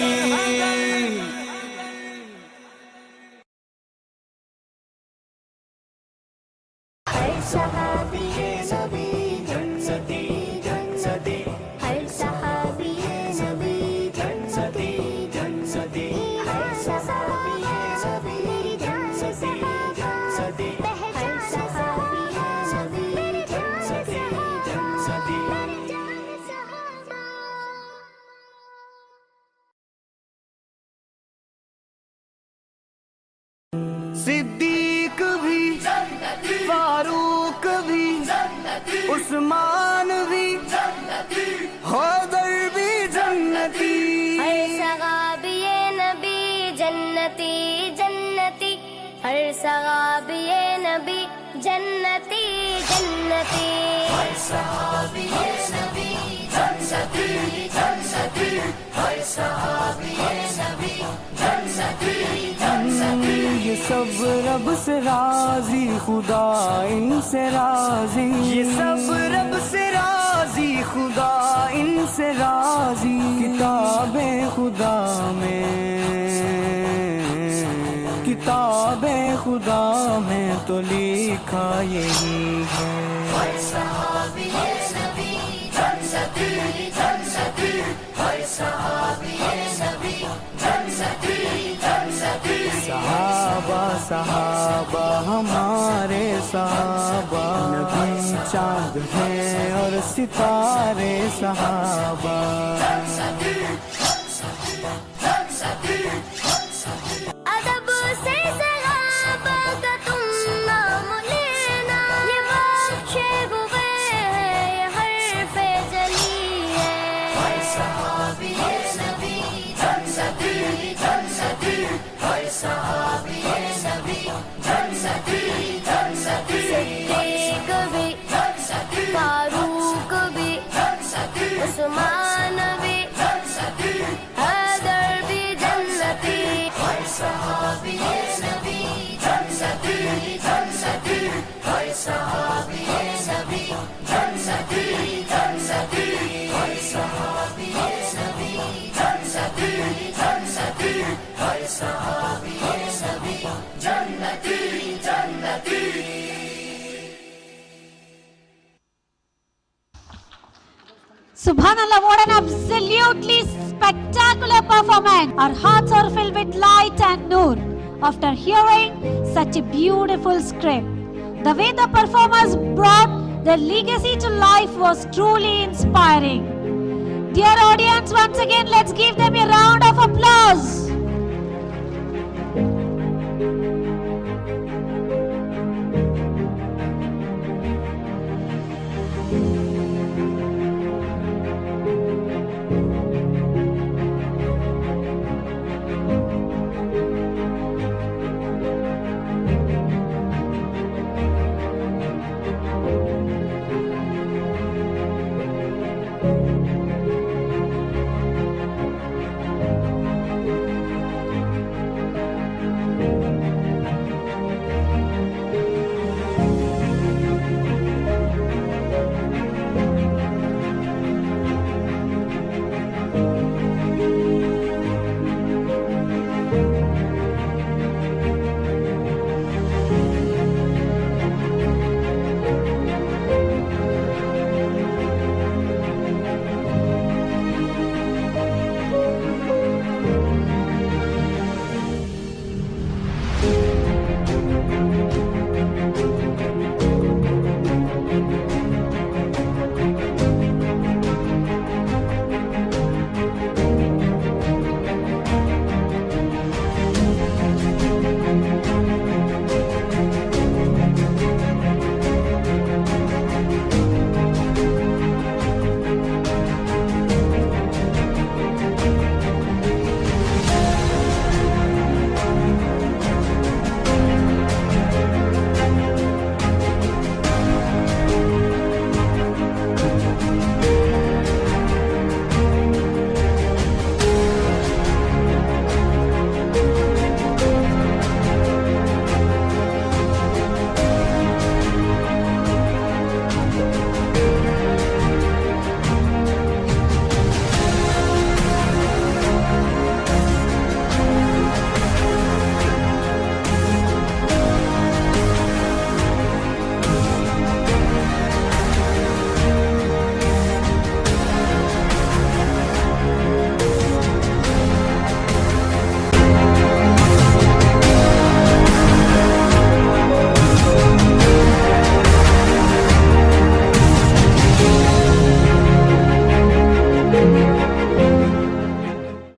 ہر صحابی نبی جنتی جنتی ہر صحابی نبی جنتی جنتی ہر صحابی نبی جنتی جنتی ہر صحابی نبی جنتی جنتی صدیق بھی فاروق بھی عثمان بھی حیدر بھی جنتی ہر صحابی نبی جنتی جنتی ہر صحابی نبی جنتی جنتی ہر صحابی نبی جنتی جنتی ہر صحابی نبی جنتی جنتی یہ سب رب سے راضی خدا ان سے راضی یہ سب رب سے راضی خدا ان سے راضی کتابیں خدا میں کتابیں خدا میں تو لکھا یہی ہے ہر صحابی نبی جنتی جنتی ہر صحابی نبی جنتی جنتی صحابہ صحابہ ہمارے صحابہ نبی چاند ہیں اور ستارے صحابہ ادب سے صحابہ کا تم نام لینا یہ بخشے ہوئے ہیں یہ حرف جلی ہے ہر صحابی نبی جنتی جنتی ہر صحابی نبی جنتی جنتی صدیق بھی فاروق بھی عثمان بھی حیدر بھی جنتی ہر صحابی نبی جنتی جنتی ہر صحابی نبی جنتی جنتی ہر صحابی نبی جنتی جنتی ہر صحابی نبی جنتی جنتی Subhanallah, what an absolutely spectacular performance. Our hearts are filled with light and noor after hearing such a beautiful script. The way the performers brought their legacy to life was truly inspiring. Dear audience, once again, let's give them a round of applause.